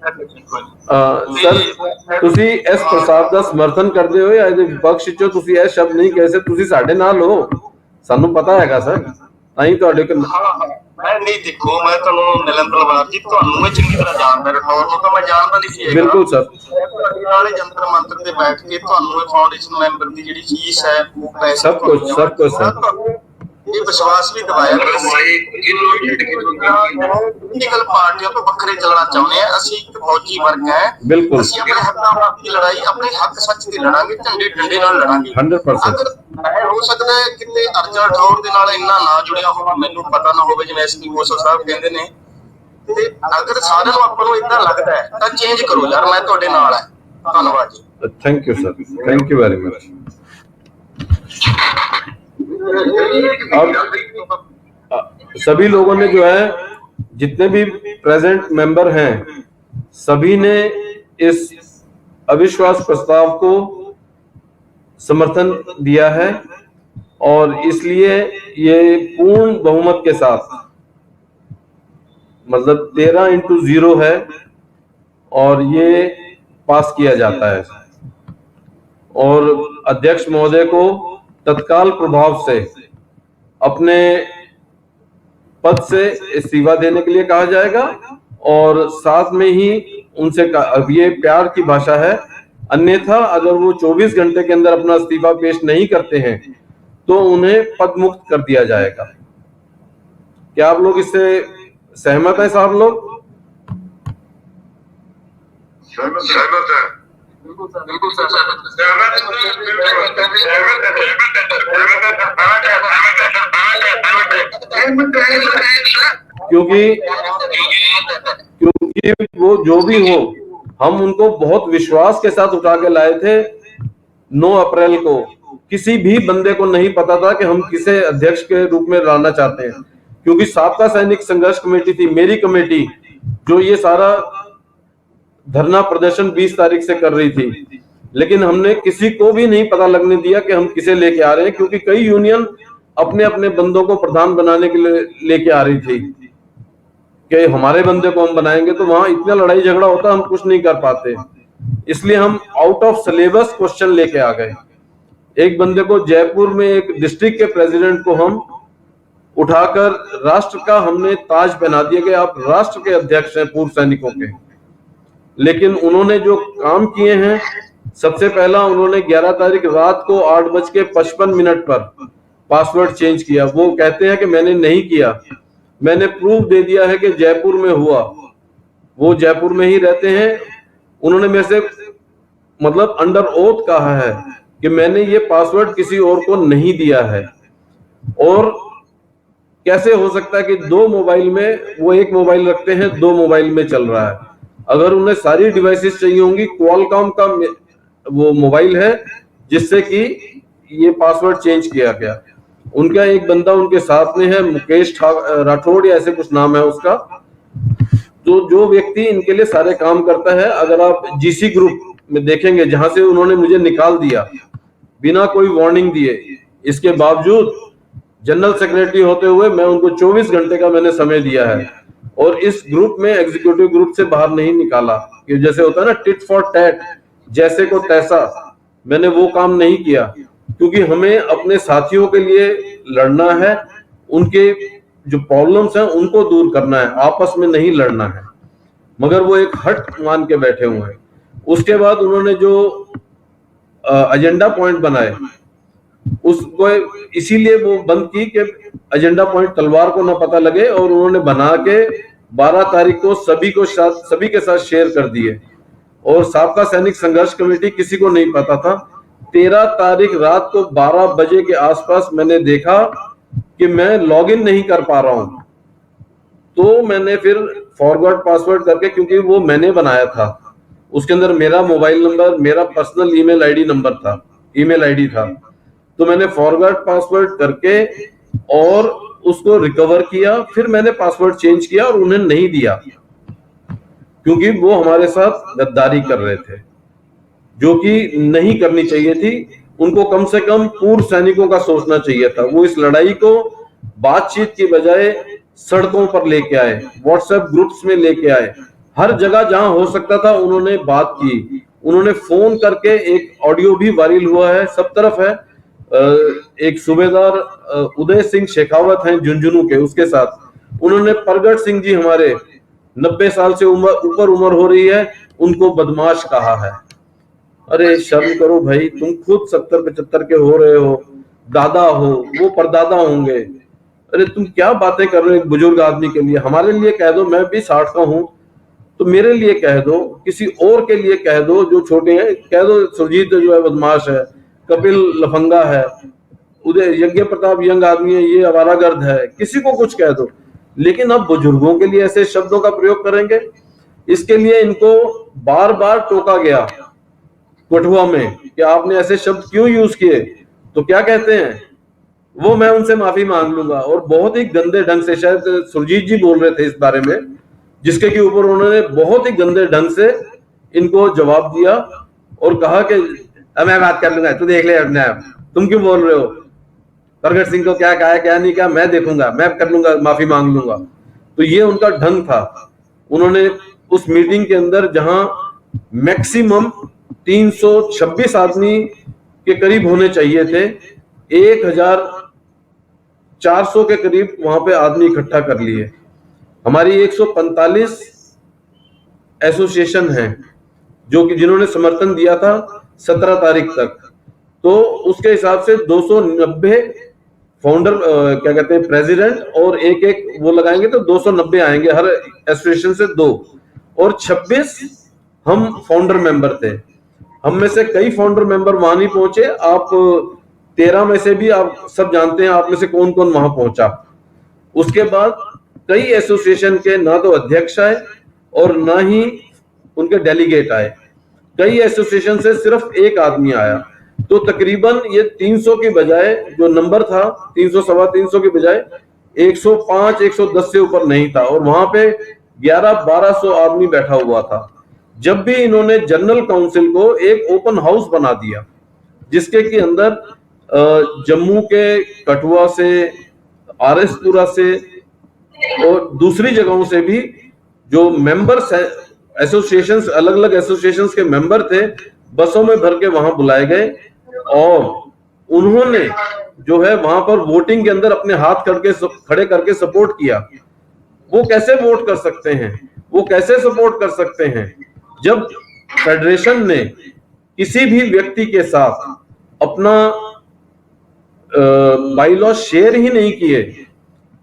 S1: सर ਤੁਸੀਂ ਇਸ ਪ੍ਰਸਾਦ ਦਾ ਸਮਰਥਨ ਕਰਦੇ ਹੋ ਜਾਂ ਇਹਦੇ ਵਿਪਕਸ਼ ਚੋਂ ਤੁਸੀਂ ਇਹ ਸ਼ਬਦ ਨਹੀਂ ਕਹਿ ਸਕਦੇ? ਤੁਸੀਂ ਸਾਡੇ ਨਾਲ ਹੋ, ਸਾਨੂੰ ਪਤਾ ਹੈਗਾ ਸਰ, ਤਾਂ ਹੀ ਤੁਹਾਡੇ ਕੋਲ
S5: ਮੈਂ ਨਹੀਂ ਦੇਖੋ ਮੈਂ ਤੁਹਾਨੂੰ ਮਿਲਨ ਤਲਵਾਰ ਜੀ ਤੁਹਾਨੂੰ ਮੈਂ ਚੰਗੀ ਤਰ੍ਹਾਂ ਜਾਣਦਾ, ਰਟੌਰ ਨੂੰ ਤਾਂ ਮੈਂ ਜਾਣਦਾ ਨਹੀਂ ਸੀ।
S1: ਬਿਲਕੁਲ ਸਰ,
S5: ਨਾਲੇ ਜੰਤਰ ਮੰਤਰ ਤੇ ਬੈਠ ਕੇ ਤੁਹਾਨੂੰ ਇਹ ਫਾਊਂਡੇਸ਼ਨ ਮੈਂਬਰ ਦੀ ਜਿਹੜੀ ਫੀਸ ਹੈ ਉਹ ਪੈਸੇ
S1: ਸਭ ਕੁਝ ਸਰ
S5: ਇਹ ਵਿਸ਼ਵਾਸ ਵੀ ਦਿਵਾਇਆ ਪੋਲੀਟੀਕਲ ਪਾਰਟੀਆਂ ਤੋਂ ਵੱਖਰੇ ਚੱਲਣਾ ਚਾਹੁੰਦੇ ਆ। ਅਸੀਂ ਇੱਕ ਫੌਜੀ ਵਰਗ ਹੈ,
S1: ਬਿਲਕੁਲ
S5: ਅਸੀਂ ਆਪਣੇ ਹੱਕਾਂ ਦੀ ਲੜਾਈ ਆਪਣੇ ਹੱਕ ਸੱਚ ਦੀ ਲੜਾਂਗੇ, ਝੰਡੇ ਡੰਡੇ ਨਾਲ ਲੜਾਂਗੇ
S1: 100%।
S5: ਅਗਰ ਹੋ ਸਕਦਾ ਹੈ ਕਿਤੇ ਅਰਜਨ ਠੌਰ ਦੇ ਨਾਲ ਇੰਨਾ ਨਾ ਜੁੜਿਆ ਹੋਵੇ, ਮੈਨੂੰ ਪਤਾ ਨਾ ਹੋਵੇ, ਜਿਵੇਂ ਐਸਪੀ ਮੋਸਲ ਸਾਹਿਬ ਕਹਿੰਦੇ ਨੇ, ਤੇ ਅਗਰ ਸਾਰਿਆਂ ਨੂੰ ਆਪਾਂ ਨੂੰ ਇਦਾਂ ਲੱਗਦਾ ਹੈ ਤਾਂ ਚੇਂਜ ਕਰੋ ਯਾਰ, ਮੈਂ ਤੁਹਾਡੇ ਨਾਲ ਹੈ। ਧੰਨਵਾਦ ਜੀ।
S1: Thank you sir, thank you very much. अब सभी लोगों ने जो है जितने भी प्रेजेंट मेंबर हैं सभी ने इस अविश्वास प्रस्ताव को समर्थन दिया है और इसलिए ये पूर्ण बहुमत के साथ मतलब 13-0 है और ये पास किया जाता है और अध्यक्ष महोदय को तत्काल प्रभाव से अपने पद से इस्तीफा देने के लिए कहा जाएगा और साथ में ही उनसे अब ये प्यार की भाषा है, अन्यथा अगर वो 24 घंटे के अंदर अपना इस्तीफा पेश नहीं करते हैं तो उन्हें पद मुक्त कर दिया जाएगा। क्या आप लोग इससे सहमत हैं साहब लोग?
S2: सहमत है।
S6: बिल्कुल सर।
S1: क्योंकि वो जो भी हो हम उनको बहुत विश्वास के साथ उठा के लाए थे। 9 अप्रैल को किसी भी बंदे को नहीं पता था कि हम किसे अध्यक्ष के रूप में लाना चाहते हैं, क्योंकि साबका सैनिक संघर्ष कमेटी थी मेरी कमेटी जो ये सारा धरना प्रदर्शन 20 तारीख से कर रही थी, लेकिन हमने किसी को भी नहीं पता लगने दिया कि हम किसे लेके आ रहे हैं, क्योंकि कई यूनियन अपने अपने बंदों को प्रधान बनाने के लिए लेके आ रही थी कि हमारे बंदे को हम बनाएंगे, तो वहां इतना लड़ाई झगड़ा होता हम कुछ नहीं कर पाते। इसलिए हम आउट ऑफ सिलेबस क्वेश्चन लेके आ गए। एक बंदे को जयपुर में एक डिस्ट्रिक्ट के प्रेसिडेंट को हम उठाकर राष्ट्र का हमने ताज पहना दिया कि आप राष्ट्र के अध्यक्ष हैं पूर्व सैनिकों के। लेकिन उन्होंने जो काम किए हैं, सबसे पहला उन्होंने 11 तारीख रात को 8:55 पर पासवर्ड चेंज किया। वो कहते हैं कि मैंने नहीं किया, मैंने प्रूफ दे दिया है कि जयपुर में हुआ, वो जयपुर में ही रहते हैं। उन्होंने मेरे से मतलब अंडर ओथ कहा है कि मैंने ये पासवर्ड किसी और को नहीं दिया है। और कैसे हो सकता है कि 2 मोबाइल में, वो एक मोबाइल रखते हैं 2 मोबाइल में चल रहा है। अगर उन्हें सारी डिवाइसेस चाहिए होंगी, क्वालकॉम का वो मोबाइल है जिससे कि ये पासवर्ड चेंज किया गया। उनका एक बंदा उनके साथ में है, मुकेश राठौड़ या ऐसे कुछ नाम है उसका, तो जो व्यक्ति इनके लिए सारे काम करता है। अगर आप जीसी ग्रुप में देखेंगे जहां से उन्होंने मुझे निकाल दिया बिना कोई वार्निंग दिए, इसके बावजूद जनरल सेक्रेटरी होते हुए मैं उनको 24 घंटे का मैंने समय दिया है और इस ग्रुप में एग्जीक्यूटिव ग्रुप से बाहर नहीं निकाला। कि जैसे होता है ना टिट फॉर टैट, जैसे को तैसा, मैंने वो काम नहीं किया, क्योंकि हमें अपने साथियों के लिए लड़ना है, उनके जो प्रॉब्लम्स हैं उनको दूर करना है, आपस में नहीं लड़ना है। मगर वो एक हट मान के बैठे हुए हैं। उसके बाद उन्होंने जो एजेंडा पॉइंट बनाए उसको इसीलिए वो बंद की कि एजेंडा पॉइंट तलवार को ना पता लगे, और उन्होंने बना के 12 तारीख को सभी के साथ शेयर कर दिए। और साबका सैनिक संघर्ष कमेटी किसी को नहीं पता था। 13 तारीख रात को 12 बजे के आसपास मैंने देखा कि मैं लॉगिन नहीं कर पा रहा हूं, तो मैंने फिर फॉरवर्ड पासवर्ड करके, क्योंकि वो मैंने बनाया था, उसके अंदर मेरा मोबाइल नंबर, मेरा पर्सनल ईमेल आईडी था। तो मैंने फॉरगॉट पासवर्ड करके और उसको रिकवर किया, फिर मैंने पासवर्ड चेंज किया और उन्हें नहीं दिया, क्योंकि वो हमारे साथ गद्दारी कर रहे थे, जो कि नहीं करनी चाहिए थी। उनको कम से कम पूर्व सैनिकों का सोचना चाहिए था। वो इस लड़ाई को बातचीत की बजाय सड़कों पर लेके आए, व्हाट्सएप ग्रुप्स में लेके आए, हर जगह जहां हो सकता था उन्होंने बात की। उन्होंने फोन करके, एक ऑडियो भी वायरल हुआ है, सब तरफ है, एक सूबेदार उदय सिंह शेखावत हैं झुंझुनू के, उसके साथ उन्होंने प्रगट सिंह जी, हमारे 90 साल से ऊपर उम्र हो रही है, उनको बदमाश कहा है। अरे शर्म करो भाई, तुम खुद 70-75 के हो रहे हो, दादा हो, वो परदादा होंगे। अरे तुम क्या बातें कर रहे हो एक बुजुर्ग आदमी के लिए? हमारे लिए कह दो, मैं भी 60 का हूं, तो मेरे लिए कह दो, किसी और के लिए कह दो जो छोटे हैं, कह दो सुरजीत जो है बदमाश है, कपिल लफंगा है, उदय यज्ञ प्रताप यंग आदमी है, ये आवारागर्द है, किसी को कुछ कह दो। लेकिन अब बुजुर्गों के लिए ऐसे शब्दों का प्रयोग करेंगे? इसके लिए इनको बार बार टोका गया कठुआ में कि आपने ऐसे शब्द क्यों यूज किए। तो क्या कहते हैं वो, मैं उनसे माफी मांग लूंगा। और बहुत ही गंदे ढंग से, शायद सुरजीत जी बोल रहे थे इस बारे में, जिसके के ऊपर उन्होंने बहुत ही गंदे ढंग से इनको जवाब दिया और कहा कि मैं बात कर लूंगा, तू देख ले अपने आप, तुम क्यों बोल रहे हो? प्रगट सिंह को क्या कहा है क्या नहीं कहा, मैं देखूंगा, मैं कर लूंगा, माफी मांग लूंगा। तो ये उनका ढंग था। उन्होंने उस मीटिंग के अंदर, जहां मैक्सिमम 326 आदमी के करीब होने चाहिए थे, 1400 के करीब वहां पे आदमी इकट्ठा कर लिए। हमारी 145 एसोसिएशन हैं जो कि जिन्होंने समर्थन दिया था 17 तारीख तक। तो उसके हिसाब से 290 फाउंडर, क्या कहते हैं, प्रेसिडेंट, और एक एक वो लगाएंगे तो 290 आएंगे हर एसोसिएशन से 2, और 26 हम फाउंडर मेंबर थे। हम में से कई फाउंडर मेंबर वहां नहीं पहुंचे। आप 13 में से भी आप सब जानते हैं आप में से कौन कौन वहां पहुंचा। उसके बाद कई एसोसिएशन के ना तो अध्यक्ष आए और ना ही उनके डेलीगेट आए। कई एसोसिएशन से सिर्फ एक आदमी आया। तो तकरीबन ये 300 की बजाय, जो नंबर था 300 सवा 300 की बजाय 105 110 से ऊपर नहीं था, और वहां पे 1100-1200 आदमी बैठा हुआ था। जब भी इन्होंने जनरल काउंसिल को एक ओपन हाउस बना दिया, जिसके के अंदर जम्मू के कठुआ से, आरएसपुरा से और दूसरी जगहों से भी जो मेंबर्स एसोसिएशंस, अलग अलग एसोसिएशंस के मेंबर थे, बसों में भर के वहां बुलाए गए और उन्होंने जो है वहां पर वोटिंग के अंदर अपने हाथ खड़े करके सपोर्ट किया। वो कैसे वोट कर सकते हैं, वो कैसे सपोर्ट कर सकते हैं जब फेडरेशन ने किसी भी व्यक्ति के साथ अपना बाईलॉ शेयर ही नहीं किए।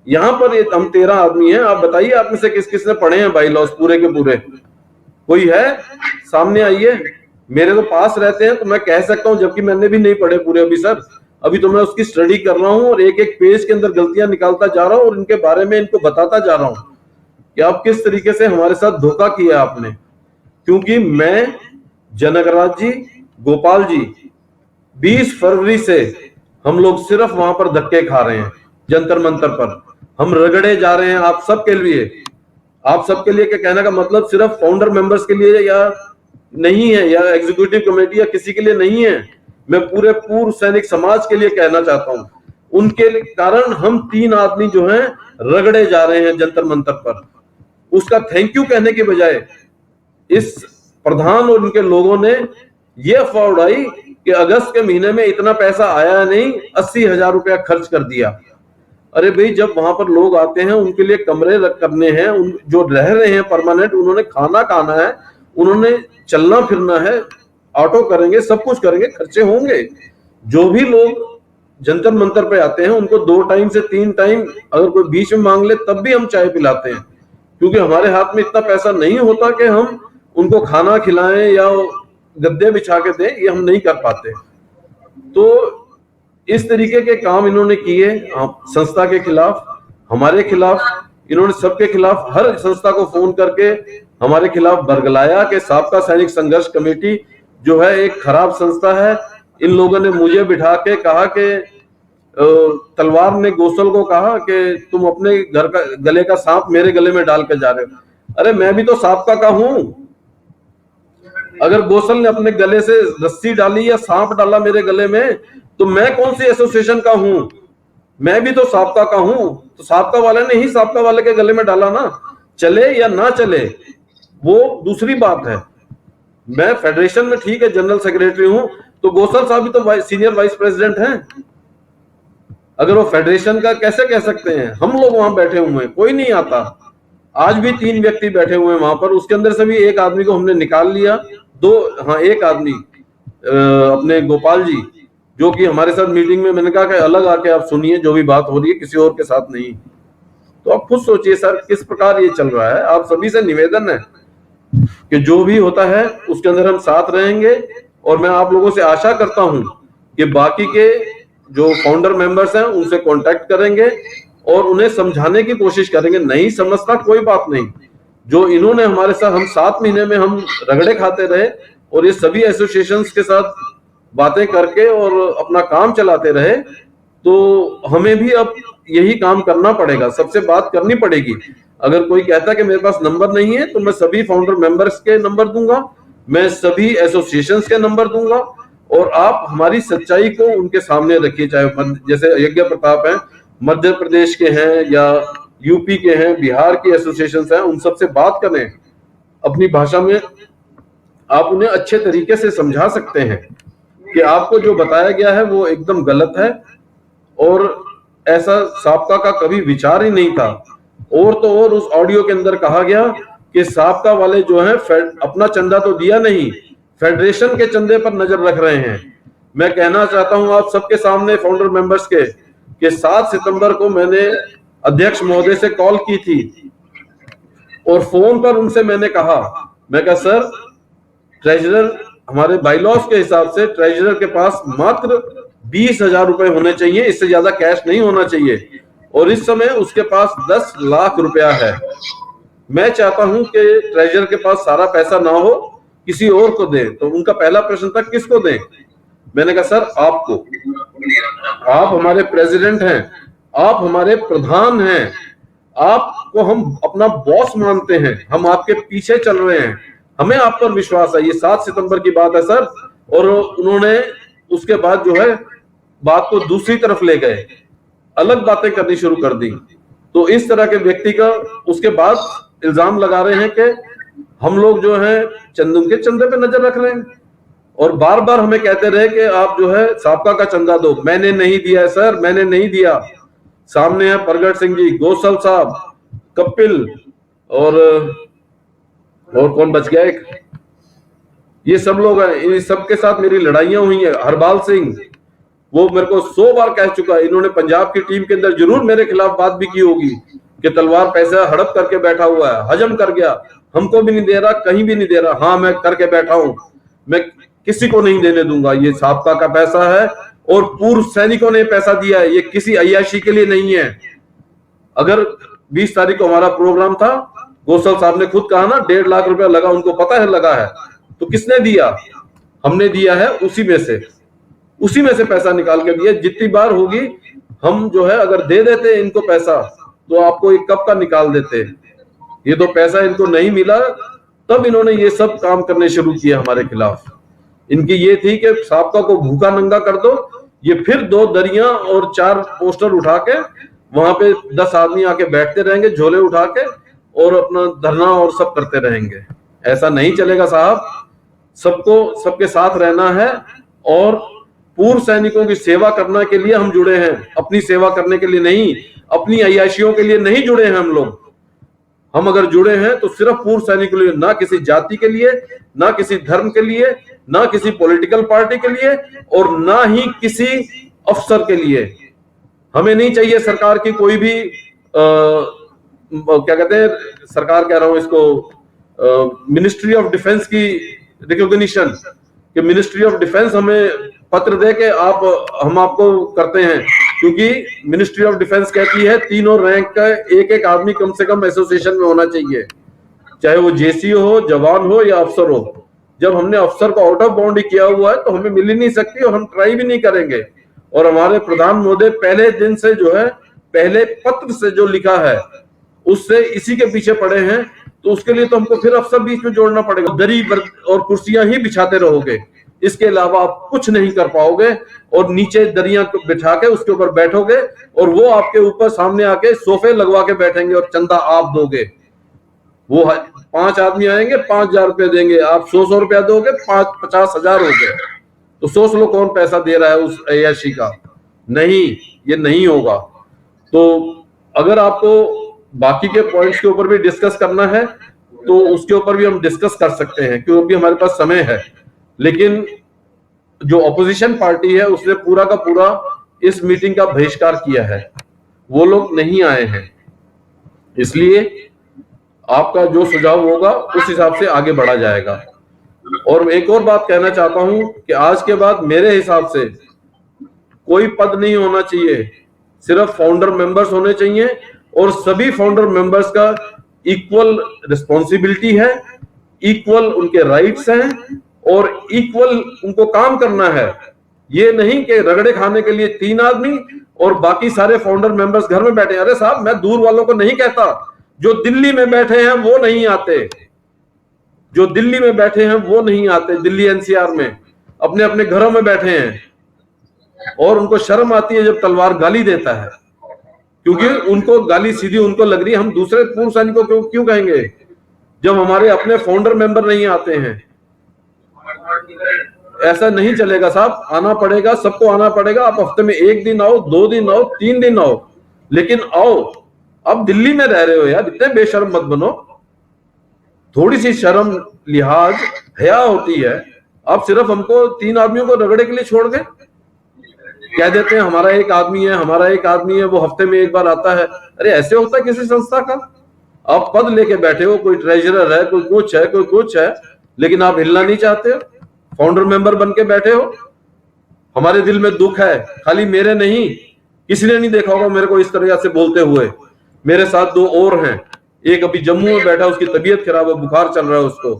S1: यहां पर हम 13 आदमी हैं, आप बताइए आप में से किस किस ने पढ़े हैं बाईलॉज पूरे के पूरे? कोई है? सामने आइए। मेरे तो पास रहते हैं तो मैं कह सकता हूं, जबकि मैंने भी नहीं पढ़े पूरे अभी सर। अभी तो मैं उसकी स्टडी कर रहा हूं और एक एक पेज के अंदर गलतियां निकालता जा रहा हूं और इनके बारे में इनको बताता जा रहा हूं कि आप किस तरीके से हमारे साथ धोखा किया आपने। क्योंकि मैं, जनकराज जी, गोपाल जी, 20 फरवरी से हम लोग सिर्फ वहां पर धक्के खा रहे हैं, जंतर मंतर पर हम रगड़े जा रहे हैं आप सबके लिए। आप सबके लिए, क्या कहने का मतलब सिर्फ फाउंडर मेंबर्स के लिए या नहीं है, या एग्जीक्यूटिव कमेटी या किसी के लिए नहीं है, मैं पूरे पूर्व सैनिक समाज के लिए कहना चाहता हूं। उनके कारण हम 3 आदमी जो हैं रगड़े जा रहे हैं जंतर मंतर पर। उसका थैंक यू कहने के बजाय इस प्रधान और उनके लोगों ने ये अफवाह उड़ाई कि अगस्त के महीने में इतना पैसा आया नहीं, 80,000 रुपया खर्च कर दिया। अरे भाई, जब वहां पर लोग आते हैं उनके लिए कमरे करने हैं, जो रह रहे हैं परमानेंट, उन्होंने खाना खाना है, उन्होंने चलना फिरना है, ऑटो करेंगे, सब कुछ करेंगे, खर्चे होंगे। जो भी लोग जंतर मंतर पे आते हैं उनको 2 टाइम से 3 टाइम अगर कोई बीच में मांग ले तब भी हम चाय पिलाते हैं, क्योंकि हमारे हाथ में इतना पैसा नहीं होता कि हम उनको खाना खिलाएं या गद्दे बिछा के दें, ये हम नहीं कर पाते। तो इस तरीके के काम इन्होंने किए संस्था के खिलाफ, हमारे खिलाफ। इन्होंने सबके खिलाफ हर संस्था को फोन करके हमारे खिलाफ बरगलाया कि साबका सैनिक संघर्ष कमेटी जो है एक खराब संस्था है। इन लोगों ने मुझे बिठा के कहा कि तलवार ने गोसल को कहा कि तुम अपने घर का गले का सांप मेरे गले में डाल के जा रहे हो। अरे मैं भी तो साबका का हूं। अगर गोसल ने अपने गले से रस्सी डाली या सांप डाला मेरे गले में तो मैं कौन सी एसोसिएशन का हूं? मैं भी तो साबका का हूं। तो साबका वाले ने ही साबका वाले के गले में डाला ना। चले या ना चले वो दूसरी बात है। मैं फेडरेशन में ठीक है जनरल सेक्रेटरी हूं, तो गोसल साहब भी तो सीनियर वाइस प्रेसिडेंट हैं। अगर वो फेडरेशन का कैसे कह सकते हैं? हम लोग वहां बैठे हुए हैं, कोई नहीं आता। आज भी 3 व्यक्ति बैठे हुए हैं वहां पर, उसके अंदर से भी एक आदमी को हमने निकाल लिया। एक आदमी अपने गोपाल जी जो कि हमारे साथ मीटिंग में, मैंने कहा कि अलग आके आप सुनिए जो भी बात हो रही है, किसी और के साथ नहीं। तो आप खुद सोचिए सर किस प्रकार ये चल रहा है। आप सभी से निवेदन है कि जो भी होता है उसके अंदर हम साथ रहेंगे, और मैं आप लोगों से आशा करता हूं कि बाकी के जो फाउंडर मेंबर्स हैं उनसे कांटेक्ट करेंगे और उन्हें समझाने की कोशिश करेंगे। नहीं समझता कोई बात नहीं, जो इन्होंने हमारे साथ, हम 7 महीने में हम रगड़े खाते रहे और ये सभी एसोसिएशंस के साथ बातें करके और अपना काम चलाते रहे, तो हमें भी अब यही काम करना पड़ेगा, सबसे बात करनी पड़ेगी। अगर कोई कहता है कि मेरे पास नंबर नहीं है तो मैं सभी फाउंडर मेंबर्स के नंबर दूंगा, मैं सभी एसोसिएशंस के नंबर दूंगा, और आप हमारी सच्चाई को उनके सामने रखिए। चाहे जैसे यज्ञ प्रताप है, मध्य प्रदेश के हैं या यूपी के हैं, बिहार की एसोसिएशंस हैं, उन सबसे बात करें अपनी भाषा में। आप उन्हें अच्छे तरीके से समझा सकते हैं कि आपको जो बताया गया है वो एकदम गलत है, और ऐसा साबका का कभी विचार ही नहीं था। और तो और उस ऑडियो के अंदर कहा गया कि साबका वाले जो हैं अपना चंदा तो दिया नहीं, फेडरेशन के चंदे पर नजर रख रहे हैं। मैं कहना चाहता हूं आप सबके सामने फाउंडर मेंबर्स के कि 7 सितंबर को मैंने अध्यक्ष महोदय से कॉल की थी और फोन पर उनसे मैंने कहा, मैं कहा सर ट्रेजरर, हमारे बाइलॉज के हिसाब से ट्रेजरर के पास मात्र 20,000 रुपए होने चाहिए, इससे ज्यादा कैश नहीं होना चाहिए, और इस समय उसके पास 10 लाख रुपया है। मैं चाहता हूं कि ट्रेजरर के पास सारा पैसा ना हो, किसी और को दें। तो उनका पहला प्रश्न था किसको दें? मैंने कहा सर आपको, आप हमारे प्रेसिडेंट हैं, आप हमारे प्रधान हैं, आपको हम अपना बॉस मानते हैं, हम आपके पीछे चल रहे हैं, हमें आप पर विश्वास है। ये 7 सितंबर की बात है सर। और उन्होंने उसके बाद जो है बात को दूसरी तरफ ले गए, अलग बातें करनी शुरू कर दी। तो इस तरह के व्यक्ति का उसके बाद इल्जाम लगा रहे हैं कि हम लोग जो है चंदन के चंदे पे नजर रख रहे हैं, और बार बार हमें कहते रहे कि आप जो है साबका का चंदा दो। मैंने नहीं दिया है सर, मैंने नहीं दिया। सामने है प्रगट सिंह जी, गोसल साहब, कपिल, और कौन बच गया एक, ये सब लोग हैं। इन सबके साथ मेरी लड़ाइयां हुई है। हरबाल सिंह, वो मेरे को 100 बार कह चुका है। इन्होंने पंजाब की टीम के अंदर जरूर मेरे खिलाफ बात भी की होगी कि तलवार पैसा हड़प करके बैठा हुआ है, हजम कर गया, हमको भी नहीं दे रहा, कहीं भी नहीं दे रहा। हाँ मैं करके बैठा हूं, मैं किसी को नहीं देने दूंगा। ये साबका का पैसा है और पूर्व सैनिकों ने पैसा दिया है, ये किसी अय्याशी के लिए नहीं है। अगर 20 तारीख को हमारा प्रोग्राम था, गोसल साहब ने खुद कहा ना 1.5 लाख रुपया लगा, उनको पता है लगा है। तो किसने दिया? हमने दिया है, उसी में से पैसा निकाल के दिया। जितनी बार होगी हम जो है अगर दे देते इनको पैसा तो आपको एक कप का निकाल देते। ये तो पैसा इनको नहीं मिला, तब इन्होंने ये सब काम करने शुरू किए हमारे खिलाफ। इनकी ये थी कि साबका को भूखा नंगा कर दो। ये फिर 2 दरियां और 4 पोस्टर उठा के वहां पे 10 आदमी आके बैठते रहेंगे झोले उठा के, और अपना धरना और सब करते रहेंगे। ऐसा नहीं चलेगा साहब। सबको सबके साथ रहना है, और पूर्व सैनिकों की सेवा करने के लिए हम जुड़े हैं, अपनी सेवा करने के लिए नहीं, अपनी अय्याशियों के लिए नहीं जुड़े हैं हम लोग। हम अगर जुड़े हैं तो सिर्फ पूर्व सैनिक के लिए, ना किसी जाति के लिए, ना किसी धर्म के लिए, ना किसी पॉलिटिकल पार्टी के लिए, और ना ही किसी अफसर के लिए। हमें नहीं चाहिए सरकार की कोई भी क्या कहते हैं, सरकार कह रहा हूं इसको, मिनिस्ट्री ऑफ डिफेंस की रिकॉग्निशन कि मिनिस्ट्री ऑफ डिफेंस हमें पत्र दे के हम आपको करते हैं। क्योंकि मिनिस्ट्री ऑफ डिफेंस कहती है तीनों रैंक का एक एक आदमी कम से कम एसोसिएशन में होना चाहिए, चाहे वो जेसी हो, जवान हो या अफसर हो। जब हमने अफसर को आउट ऑफ बाउंड्री किया हुआ है तो हमें मिल ही नहीं सकती और हम ट्राई भी नहीं करेंगे। और हमारे प्रधान महोदय पहले दिन से जो है, पहले पत्र से जो लिखा है उससे इसी के पीछे पड़े हैं, तो उसके लिए तो हमको फिर अफसर बीच में जोड़ना पड़ेगा। दरी और कुर्सियां ही बिछाते रहोगे, इसके अलावा आप कुछ नहीं कर पाओगे। और नीचे दरियां बिठा के उसके ऊपर बैठोगे और वो आपके ऊपर सामने आके सोफे लगवा के बैठेंगे और चंदा आप दोगे। वो 5 आदमी आएंगे, 5,000 रुपए देंगे, आप 100 रुपया दोगे, 50,000 हो गए। तो सोच लो कौन पैसा दे रहा है उस अय्याशी का। नहीं, ये नहीं होगा। तो अगर आपको बाकी के पॉइंट्स के ऊपर भी डिस्कस करना है तो उसके ऊपर भी हम डिस्कस कर सकते हैं, क्योंकि हमारे पास समय है। लेकिन जो ऑपोजिशन पार्टी है उसने पूरा का पूरा इस मीटिंग का बहिष्कार किया है, वो लोग नहीं आए हैं। इसलिए आपका जो सुझाव होगा उस हिसाब से आगे बढ़ा जाएगा। और एक और बात कहना चाहता हूं कि आज के बाद मेरे हिसाब से कोई पद नहीं होना चाहिए, सिर्फ फाउंडर मेंबर्स होने चाहिए और सभी फाउंडर मेंबर्स का इक्वल रिस्पॉन्सिबिलिटी है, इक्वल उनके राइट्स हैं और इक्वल उनको काम करना है। ये नहीं कि रगड़े खाने के लिए 3 आदमी और बाकी सारे फाउंडर मेंबर्स घर में बैठे। अरे साहब, मैं दूर वालों को नहीं कहता, जो दिल्ली में बैठे हैं वो नहीं आते, जो दिल्ली में बैठे हैं वो नहीं आते, दिल्ली एनसीआर में अपने अपने घरों में बैठे हैं। और उनको शर्म आती है जब तलवार गाली देता है, क्योंकि उनको गाली सीधी उनको लग रही है। हम दूसरे पूर्व सैनिकों को क्यों कहेंगे जब हमारे अपने फाउंडर मेंबर नहीं आते हैं। ऐसा नहीं चलेगा साहब, आना पड़ेगा, सबको आना पड़ेगा। आप हफ्ते में 1 दिन आओ, 2 दिन आओ, 3 दिन आओ, लेकिन आओ। अब दिल्ली में रह रहे हो यार, इतने बेशर्म मत बनो। थोड़ी सी शर्म, लिहाज, हया होती है। आप सिर्फ हमको 3 आदमियों को रगड़े के लिए छोड़ गए, कह देते हैं हमारा एक आदमी है, हमारा एक आदमी है, वो हफ्ते में 1 बार आता है। अरे ऐसे होता है किसी संस्था का? आप पद लेके बैठे हो, कोई ट्रेजरर है, कोई कुछ है, कोई कुछ है, लेकिन आप हिलना नहीं चाहते हो, फाउंडर मेंबर बन के बैठे हो। हमारे दिल में दुख है, खाली मेरे नहीं, किसी ने नहीं देखा होगा मेरे को इस तरह से बोलते हुए। मेरे साथ 2 और हैं, एक अभी जम्मू में बैठा, उसकी तबीयत खराब है, बुखार चल रहा है उसको,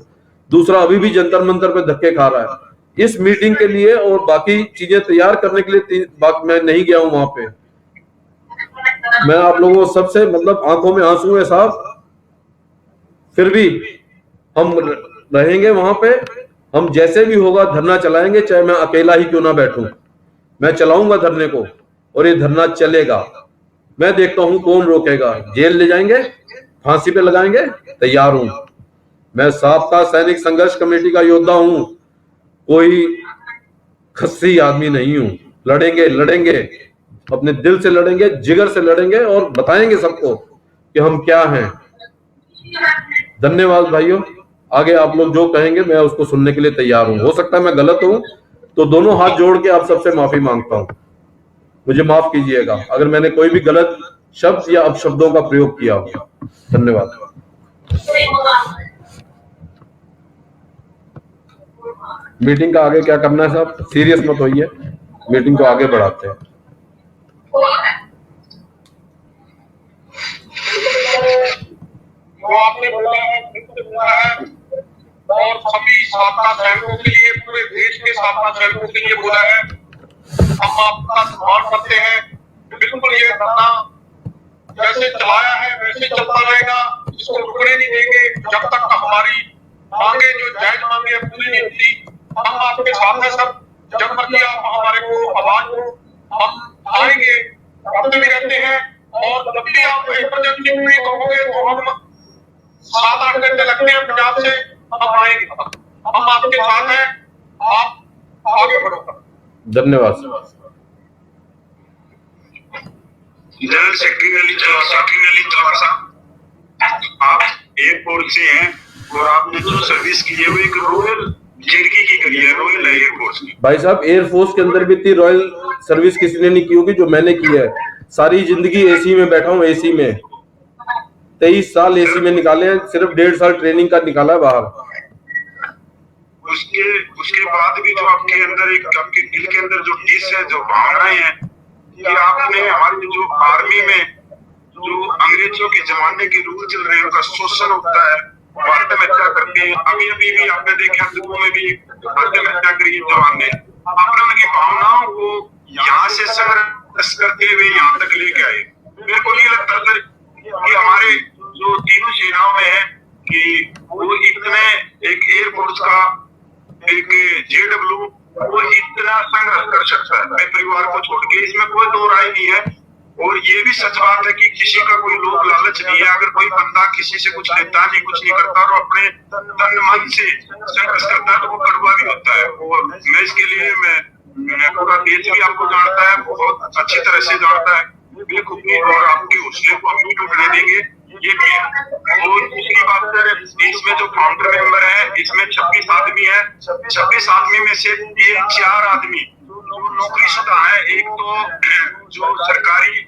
S1: दूसरा अभी भी जंतर मंतर पे धक्के खा रहा है। इस मीटिंग के लिए और बाकी चीजें तैयार करने के लिए मैं नहीं गया हूं वहां पे। मैं आप लोगों को सबसे मतलब आंखों में आंसू है साहब, फिर भी हम रहेंगे वहां पे। हम जैसे भी होगा धरना चलाएंगे, चाहे मैं अकेला ही क्यों ना बैठूं, मैं चलाऊंगा धरने को और ये धरना चलेगा। मैं देखता हूं कौन रोकेगा। जेल ले जाएंगे, फांसी पे लगाएंगे, तैयार हूं। मैं साबका सैनिक संघर्ष कमेटी का योद्धा हूं, कोई खस्सी आदमी नहीं हूं। लड़ेंगे, लड़ेंगे, अपने दिल से लड़ेंगे, जिगर से लड़ेंगे और बताएंगे सबको कि हम क्या हैं। धन्यवाद भाइयों, आगे आप लोग जो कहेंगे मैं उसको सुनने के लिए तैयार हूं। हो सकता है मैं गलत हूं, तो दोनों हाथ जोड़ के आप सबसे माफी मांगता हूं, मुझे माफ कीजिएगा अगर मैंने कोई भी गलत शब्द या अपशब्दों का प्रयोग किया हो। धन्यवाद। मीटिंग का आगे क्या करना है साहब, सीरियस मत होइए, मीटिंग को आगे बढ़ाते हैं।
S6: जो आपने बोला है बिल्कुल हुआ है, और सभी साबका सैनिकों के लिए, पूरे देश के साबका सैनिकों के लिए बोला है। हम आपका सम्मान करते हैं। बिल्कुल ये धरना जैसे चलाया है वैसे चलता रहेगा, इसको रुकने नहीं देंगे जब तक हमारी मांगे, जो जायज मांगे पूरी नहीं होती। हम आपके साथ हैं सर, जब मर्जी आप हमारे को आवाज दो, हम आएंगे, करते भी रहते हैं। और जब भी आप इमरजेंसी में कहोगे तो हम 7-8 घंटे लगते हैं पंजाब से, हम आएंगे, हम आपके साथ हैं, आप आगे बढ़ो।
S1: धन्यवाद।
S2: जनरल सेक्रेटरी तलवार साहब, आप एयरपोर्ट से हैं और आपने जो सर्विस की है वो एक रॉयल जिंदगी की करी है, रॉयल एयरफोर्स की।
S1: भाई साहब, एयरफोर्स के अंदर भी इतनी रॉयल सर्विस किसी ने नहीं की होगी जो मैंने की है। सारी जिंदगी एसी में बैठा हूँ, एसी में 23 साल एसी में निकाले हैं, सिर्फ 1.5 साल ट्रेनिंग का निकाला है बाहर।
S2: उसके बाद भी जो आपके अंदर एक आपके दिल के अंदर जो डिश है, जो भावनाएं हैं, कि आपने हमारी जो आर्मी में जो अंग्रेजों के जमाने के रूल चल रहे हैं उनका शोषण होता है, आत्महत्या करते हैं। अभी अभी भी आपने देखा दुबई में भी आत्महत्या करी जवान ने। आपने उनकी भावनाओं को यहाँ से संघर्ष करते हुए यहाँ तक लेके आए। मेरे को नहीं लगता सर कि हमारे जो तीनों सेनाओं में है कि वो इतने एक एयरफोर्स का एक JW वो इतना संघर्ष कर सकता है अपने परिवार को छोड़ के, इसमें कोई दो राय नहीं है। और ये भी सच बात है कि किसी का कोई लोभ लालच नहीं है। अगर कोई बंदा किसी से कुछ लेता नहीं, कुछ नहीं करता और अपने तन मन से संघर्ष करता है तो वो कड़वा भी होता है। और मैं इसके लिए मैं पूरा देश भी आपको जानता है, बहुत अच्छी तरह से जानता है बेखूबी, और आपके हौसले को हम नहीं टूटने देंगे, ये भी है। और दूसरी बात सर, इसमें जो काउंटर मेंबर है इसमें 26 आदमी है। 26 आदमी में से 4 आदमी जो नौकरीशुदा है। एक तो जो सरकारी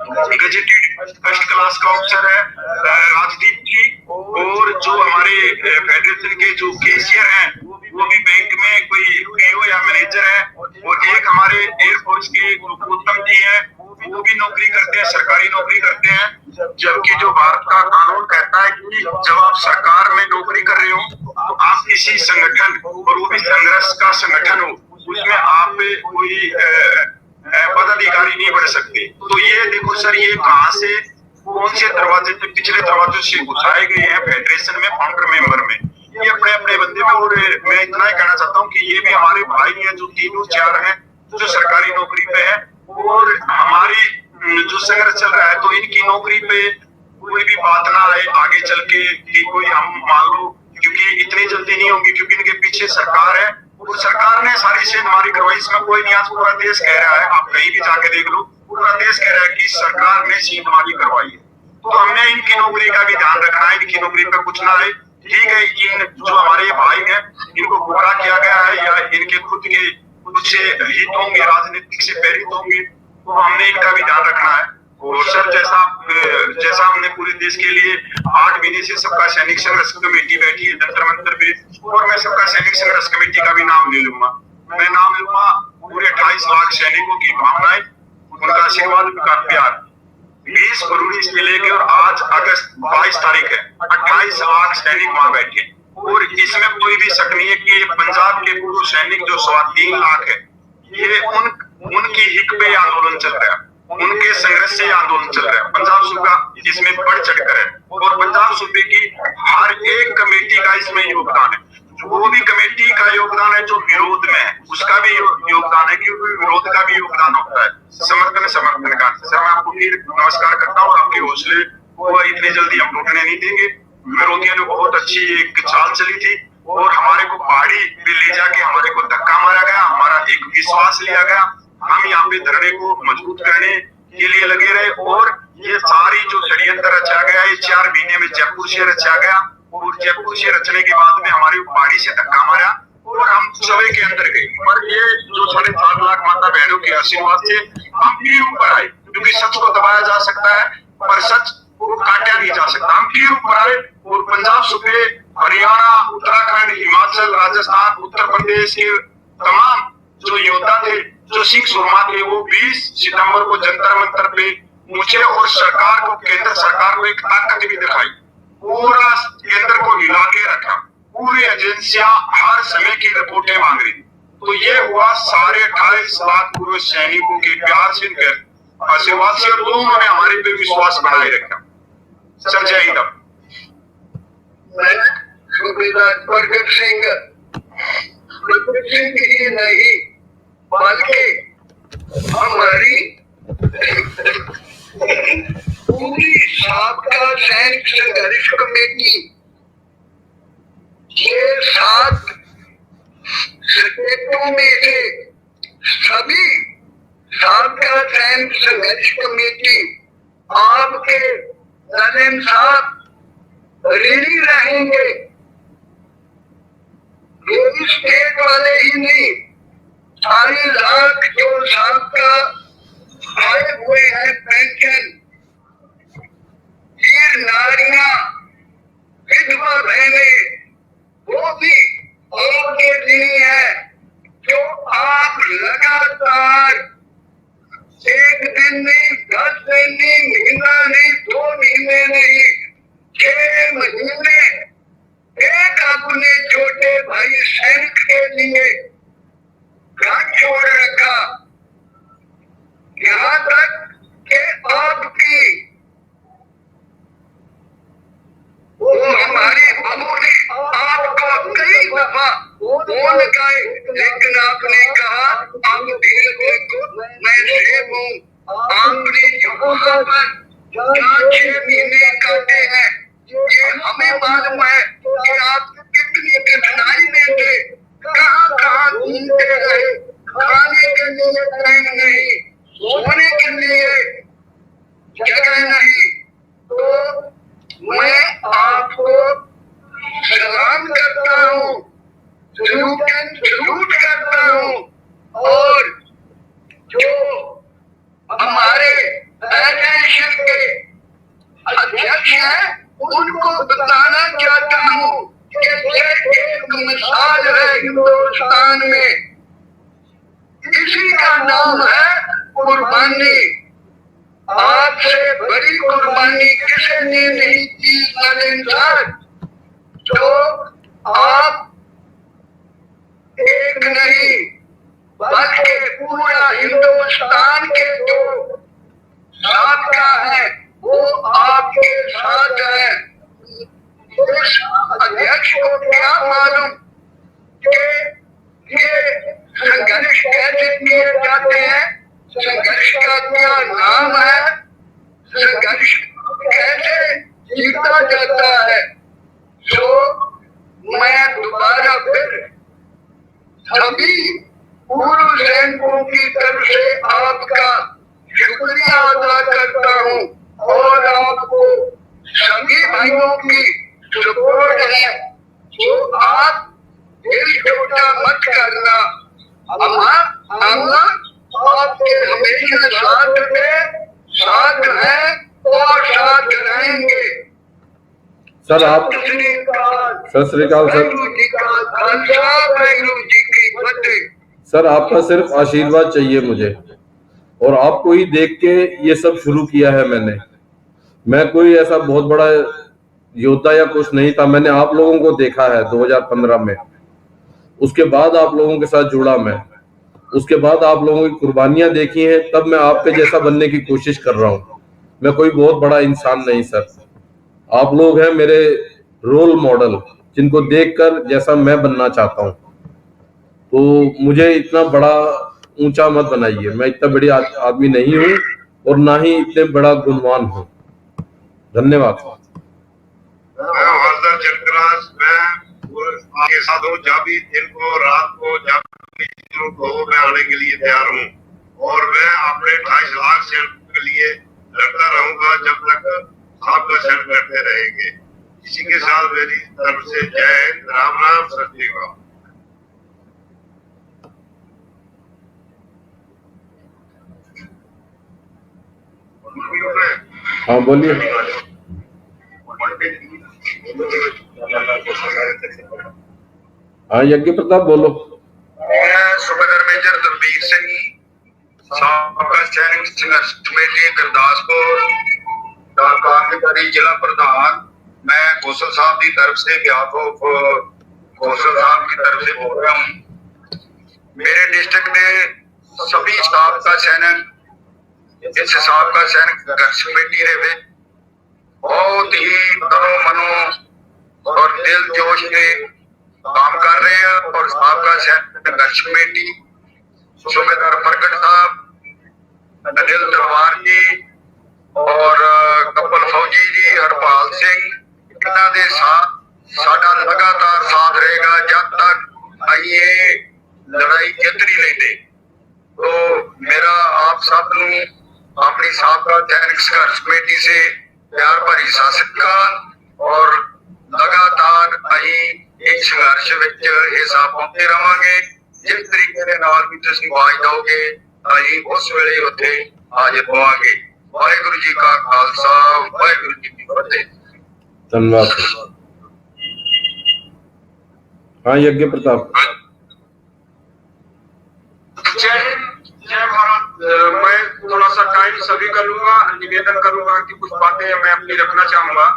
S2: गजेटेड फर्स्ट क्लास का ऑफिसर है राजदीप जी, और जो हमारे फेडरेशन के जो कैशियर हैं वो भी बैंक में कोई PO या मैनेजर है, और एक हमारे एयरफोर्स के गौतम जी है वो भी नौकरी करते हैं, सरकारी नौकरी करते हैं। जबकि जो भारत का कानून कहता है कि जब आप सरकार में नौकरी कर रहे हो तो आप किसी संगठन, और वो भी संघर्ष का संगठन हो, उसमें आप कोई पदाधिकारी नहीं बन सकते। तो ये देखो सर, ये कहाँ से कौन से दरवाजे से, पिछले दरवाजों से घुसाए गए हैं फेडरेशन में फाउंडर मेंबर में, ये अपने अपने बंदे में। और मैं इतना ही कहना चाहता हूँ कि ये भी हमारे भाई हैं जो 3-4 हैं जो सरकारी नौकरी पे है, और हमारी जो संघर्ष चल रहा है तो इनकी नौकरी पे कोई भी बात ना आए आगे चल के कि कोई हम मान लो, क्योंकि इतनी जल्दी नहीं होगी, क्योंकि इनके पीछे सरकार है और सरकार ने सारी सेंध मारी करवाई। इसमें कोई नहीं, आज पूरा देश कह रहा है, आप कहीं भी जाके देख लो, पूरा देश कह रहा है कि सरकार ने सेंध मारी करवाई है। तो हमने इनकी नौकरी का भी ध्यान रखना है, इनकी नौकरी पे कुछ ना आए। ठीक है, इन जो हमारे भाई हैं इनको गुमराह किया गया है या इनके खुद के कुछ हित होंगे, राजनीतिक से प्रेरित होंगे, तो हमने इनका भी ध्यान रखना है। और सर जैसा हमने पूरे देश के लिए 8 महीने से सबका सैनिक संघर्ष कमेटी बैठी है जंतर मंतर पे, और मैं सबका सैनिक संघर्ष कमेटी का भी नाम ले लूंगा। मैं नाम लूंगा पूरे 28 लाख सैनिकों की भावनाएं, उनका आशीर्वाद, उनका प्यार। 20 फरवरी से लेके और आज अगस्त 22 तारीख है, 28 लाख सैनिक वहां बैठे, और इसमें कोई भी शक नहीं है कि ये पंजाब के पूर्व सैनिक जो 3.25 लाख है, ये उनकी हिक पे आंदोलन चल रहा है, उनके संघर्ष से आंदोलन चल रहा है। पंजाब सूबा इसमें बढ़ चढ़कर है, और पंजाब सूबे की हर एक कमेटी का इसमें योगदान है। वो भी कमेटी का योगदान है जो विरोध में है, उसका भी योगदान है, क्योंकि विरोध का भी योगदान होता है, समर्थन का। सर मैं आपको फिर नमस्कार करता हूँ, आपके हौसले को इतने जल्दी हम टूटने नहीं देंगे। विरोधियों ने बहुत अच्छी एक चाल चली थी, और हमारे को पहाड़ी पे ले जाके हमारे को धक्का मारा गया, हमारा एक विश्वास लिया गया। हम यहाँ पे धरने को मजबूत करने के लिए लगे रहे, और ये सारी जो षड्यंत्र रचा गया, ये 4 महीने में जयपुर से रचा गया, और जयपुर से रचने के बाद में हमारी पहाड़ी से धक्का मारा और हम सवे के अंदर गए। पर ये जो 7.5 लाख माता बहनों के आशीर्वाद से हम फिर ऊपर आए, क्योंकि सच को दबाया जा सकता है पर सच को काटा नहीं जा सकता। हम फिर ऊपर आए, और पंजाब सूबे, हरियाणा, उत्तराखंड, हिमाचल, राजस्थान, उत्तर प्रदेश के तमाम जो योद्धा थे, जो सिख सुरमा थे, वो 20 सितंबर को जंतर मंतर पे मुझे और सरकार को, केंद्र सरकार को एक ताकत भी दिखाई, पूरा केंद्र को हिला के रखा, पूरी एजेंसियां हर समय की रिपोर्टें मांग रही। तो ये हुआ 28.5 लाख पूर्व सैनिकों के प्यार से, आशीर्वाद से, और उन्होंने हमारे पे विश्वास बनाए रखा। सर जय हिंद।
S4: मैं सूबेदार प्रगट सिंह ही नहीं बल्कि हमारी पूरी साबका सैनिक संघर्ष कमेटी ये 7 स्टेटों में से सभी साबका सैनिक संघर्ष कमेटी आपके नलन साहब ऋणी रहेंगे। ये स्टेट वाले ही नहीं, 4 लाख जो साबका आए हुए हैं पेंशन, वीर नारियां, विधवा बहनें, वो भी आपके ऋणी है, जो आप लगातार एक दिन नहीं, 10 दिन नहीं, महीना नहीं, 2 महीने नहीं, 6 महीने एक अपने छोटे भाई सैनिक के लिए घर छोड़ रखा। यहाँ तक कि आपकी वो हमारी बहू ने आपको कई दफा फोन लगाए, लेकिन आपने कहा आप धीरे देखो, मैं सेब हूँ। आपने यहाँ पर जहाँ 6 महीने काटे हैं, ये हमें मालूम है कि आप कितनी कठिनाई में थे, कहाँ कहाँ घूमते रहे, खाने के लिए टाइम नहीं, सोने के लिए जगह नहीं। तो मैं आपको सलाम करता हूँ, सलूट करता हूँ, और जो हमारे फेडरेशन के अध्यक्ष हैं उनको बताना चाहता हूँ कि ये एक मिसाल है हिंदुस्तान में, इसी का नाम है कुर्बानी। आपसे बड़ी कुर्बानी किसी ने नहीं की नरेंद्र सर। तो आप एक नहीं बल्कि पूरा हिंदुस्तान के जो साबका है वो आपके साथ है। इस अध्यक्ष को क्या मालूम कि ये संघर्ष कैसे किए जाते हैं, संघर्ष का क्या नाम है, संघर्ष कैसे जीता जाता है। तो मैं दोबारा फिर सभी पूर्व सैनिकों की तरफ से आपका शुक्रिया अदा करता हूँ, और आपको सभी भाइयों की सपोर्ट है। तो आप दिल छोटा मत करना, हम आपके हमेशा साथ हैं और साथ रहेंगे।
S1: सर आप सत श्री अकाल सर।
S4: वाहिगुरु जी की फतेह।
S1: सर आपका सिर्फ आशीर्वाद चाहिए मुझे, और आपको ही देख के ये सब शुरू किया है मैंने। मैं कोई ऐसा बहुत बड़ा योद्धा या कुछ नहीं था, मैंने आप लोगों को देखा है 2015 में, उसके बाद आप लोगों के साथ जुड़ा मैं, उसके बाद आप लोगों की कुर्बानियां देखी हैं, तब मैं आपके जैसा बनने की कोशिश कर रहा हूँ। मैं कोई बहुत बड़ा इंसान नहीं सर, आप लोग हैं मेरे रोल मॉडल, जिनको देखकर जैसा मैं बनना चाहता हूँ। तो मुझे इतना बड़ा ऊंचा मत बनाइए, मैं इतना बड़ी आदमी नहीं हूँ और ना ही इतने बड़ा गुणवान हूँ। धन्यवाद।
S2: मैं हवलदार चंद्रराज, मैं आपके साथ हूँ, जब भी दिन को रात को जब भी जरूरत हो मैं आने के लिए तैयार हूँ, और मैं अपने 2.5 लाख सैनिकों के लिए लड़ता रहूंगा जब तक आपका सैनिक लड़ते रहेंगे। इसी के साथ मेरी तरफ से जय हिंद, राम राम, सत श्री अकाल।
S1: हाँ बोलिए। हाँ यज्ञ प्रताप बोलो।
S2: मैं सुबेदार मेजर दलबीर सिंह, साबका सैनिक संघर्ष कमेटी गुरदासपुर का कार्यकारी जिला प्रधान। मैं कौशल साहब की तरफ से कौशल साहब की तरफ से बोल रहा हूँ। मेरे डिस्ट्रिक्ट के सभी साबका सैनिक इस साबका सैनिक संघर्ष कमेटी रे बहुत ही तनो मनो और दिल जोश से काम कर रहे हैं, और साबका सैनिक संघर्ष कमेटी सूबेदार प्रगट साहब, अनिल तलवार जी और कपिल फौजी जी, हरपाल सिंह, इन्हां दे साथ साडा लगातार साथ रहेगा जब तक ये लड़ाई जित नहीं लेते। तो मेरा आप सब नूं अपनी साबका सैनिक संघर्ष कमेटी से प्यार भरी सत श्री अकाल, और लगातार अहीं इस संघर्ष विच हिस्सा पाते रहांगे। जिस तरीके दे नाल भी तुसीं आवाज दोगे अहीं उस वेले उत्थे हाजिर होवांगे। वाहिगुरू जी का खालसा, वाहिगुरू जी की फतेह।
S1: धन्यवाद। हाँ यज्ञ प्रताप।
S6: जय हिंद, जय भारत, मैं थोड़ा सा टाइम सभी का लूंगा, निवेदन करूंगा कि कुछ बातें मैं अपनी रखना चाहूंगा।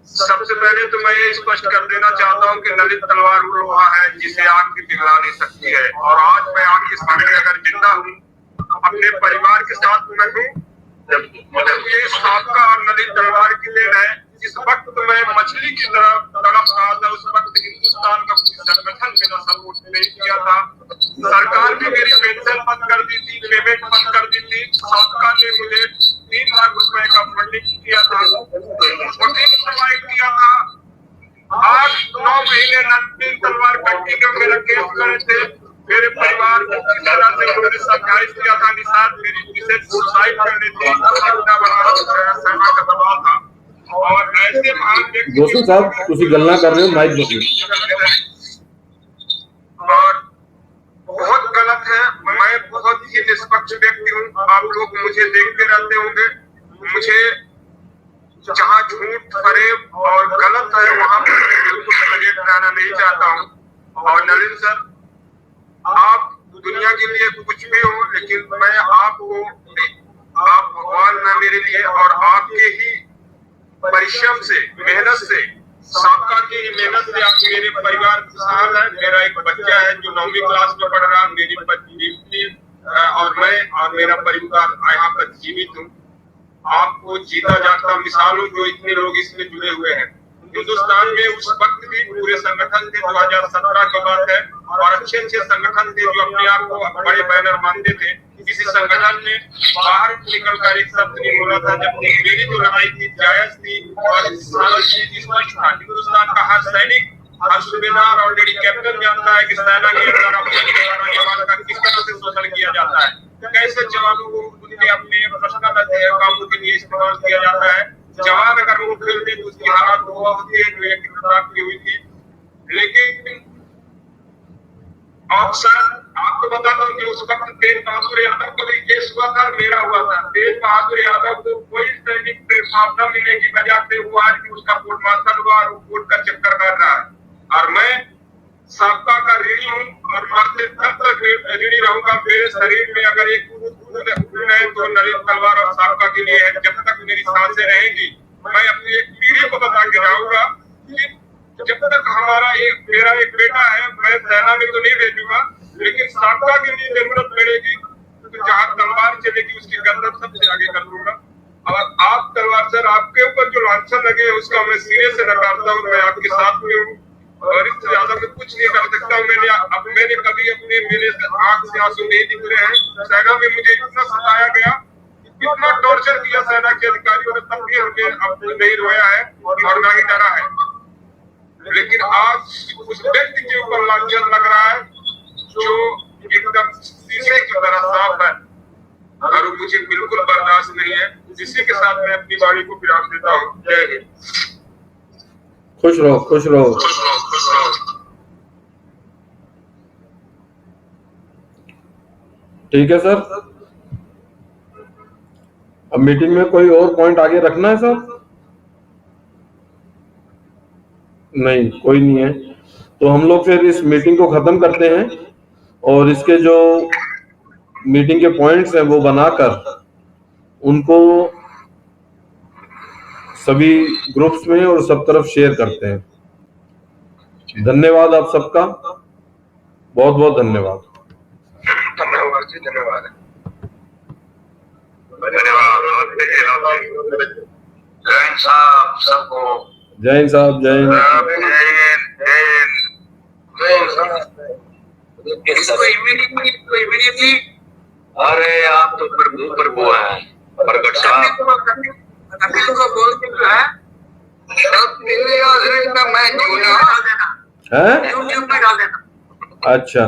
S6: सबसे पहले तो मैं ये स्पष्ट कर देना चाहता हूँ कि ललित तलवार वो लोहा है जिसे आग भी पिघला नहीं सकती है, और आज मैं आपके सामने अगर जिंदा हूँ, अपने परिवार के साथ मैं हूँ, जब ये साबका और ललित तलवार की देन है। जिस वक्त मैं मछली की तरह तड़प रहा था, उस वक्त हिंदुस्तान का कोई संगठन मेरा सपोर्ट नहीं किया था। सरकार भी मेरी पेंशन बंद कर दी थी, पेमेंट बंद कर दी थी। सरकार ने मुझे 3 लाख रुपए का फंडिंग किया था, प्रोवाइड किया था। आज 9 महीने ललित तलवार कंटिन्यू मेरा केस करे थे। मेरे परिवार को किस तरह से उन्होंने समझाइश किया था, निषाद मेरी मिसेज सुसाइड कर ली थी, इतना बड़ा सेना का दबाव था। और ऐसे महान व्यक्ति
S1: दोस्तों साहब तुसी गल्ला कर रहे हो, माइक दो।
S6: और बहुत गलत है, मैं बहुत ही निष्पक्ष व्यक्ति हूँ, आप लोग मुझे देखते रहते होंगे। मुझे जहाँ झूठ फरेब और गलत है वहां पर मैं बिल्कुल सजग रहना नहीं चाहता हूँ। और नलिन सर, आप दुनिया के लिए कुछ भी हो, लेकिन मैं आपको, आप भगवान है मेरे लिए, और आपके ही परिश्रम से, मेहनत से, सबका की मेहनत से आज मेरे परिवार खुशहाल है। मेरा एक बच्चा है जो 9वीं क्लास में पढ़ रहा है, मेरी पत्नी और मैं और मेरा परिवार यहाँ पर जीवित हूँ। आपको जीता जागता मिसाल हूँ जो इतने लोग इसमें जुड़े हुए हैं। हिंदुस्तान में उस वक्त भी पूरे संगठन थे, 2017 की बात है, और अच्छे अच्छे संगठन थे जो अपने आप को बड़े बैनर मानते थे। किसी संगठन ने बाहर निकल कर एक शब्द नहीं बोला था, जबकि मेरी जो लड़ाई थी जायज थी और स्पष्ट था। हिंदुस्तान का हर सैनिक, हर सूबेदार और लेडी कैप्टन जानता है कि सेना के अंदर अपने जवान का किस तरह से शोषण किया जाता है, कैसे जवानों को उनके अपने पर्सनल कामों के लिए इस्तेमाल किया जाता है। जवान अगर वो खेलते तो उसकी हालत हुआ होती है जो एक प्रताप की हुई थी। लेकिन अक्सर आपको बताता हूँ कि उस वक्त तेज बहादुर यादव को भी केस हुआ था, मेरा हुआ था। तेज बहादुर यादव को कोई सैनिक प्लेटफॉर्म न मिलने की वजह से वो आज भी उसका कोर्ट मार्शल हुआ और वो कोर्ट का चक्कर काट रहा है। और मैं सबका का ऋणी हूँ और मरते तब तक ऋणी रहूंगा। मेरे शरीर में अगर एक खून है तो ललित तलवार और सबका के लिए है। जब तक मेरी सांसें रहेंगी मैं अपनी एक पीढ़ी को बता के जाऊंगा कि जब तक मेरा एक बेटा है, मैं सेना में तो नहीं भेजूंगा, लेकिन साबका के लिए जरूरत पड़ेगी तो जहाँ तलवार चलेगी उसकी गर्दन सबसे आगे कर दूंगा। और आप तलवार सर, आपके ऊपर जो लांछन लगे उसका मैं सिरे से नकारता हूँ। मैं आपके साथ में हूँ और इससे ज्यादा मैं कुछ नहीं कर सकता हूँ। मैंने कभी अपने मेरे आंख से आंसू नहीं निकले हैं। सेना में मुझे इतना सताया गया, इतना टॉर्चर किया सेना के अधिकारियों ने, तब भी हमने नहीं रोया है और ना ही डरा है। लेकिन आज उस व्यक्ति के ऊपर लांछन लग रहा है जो एकदम शीशे की तरह साफ है और मुझे बिल्कुल बर्दाश्त नहीं है। इसी के साथ मैं अपनी वाणी को विराम देता हूँ। जय हिंद।
S1: खुश रहो, खुश रहो। ठीक है सर, अब मीटिंग में कोई और पॉइंट आगे रखना है सर? नहीं, कोई नहीं है, तो हम लोग फिर इस मीटिंग को खत्म करते हैं और इसके जो मीटिंग के पॉइंट्स हैं वो बनाकर उनको सभी ग्रुप्स में और सब तरफ शेयर करते हैं। धन्यवाद आप सबका, बहुत बहुत धन्यवाद।
S2: धन्यवाद जी, धन्यवाद। जय हिंद साहब सबको।
S1: जय हिंद साहब, जय हिंद।
S2: अरे आप तो प्रभु हैं प्रगट साहब।
S3: कपिल को बोल के यूट्यूब में डाल देना।
S1: अच्छा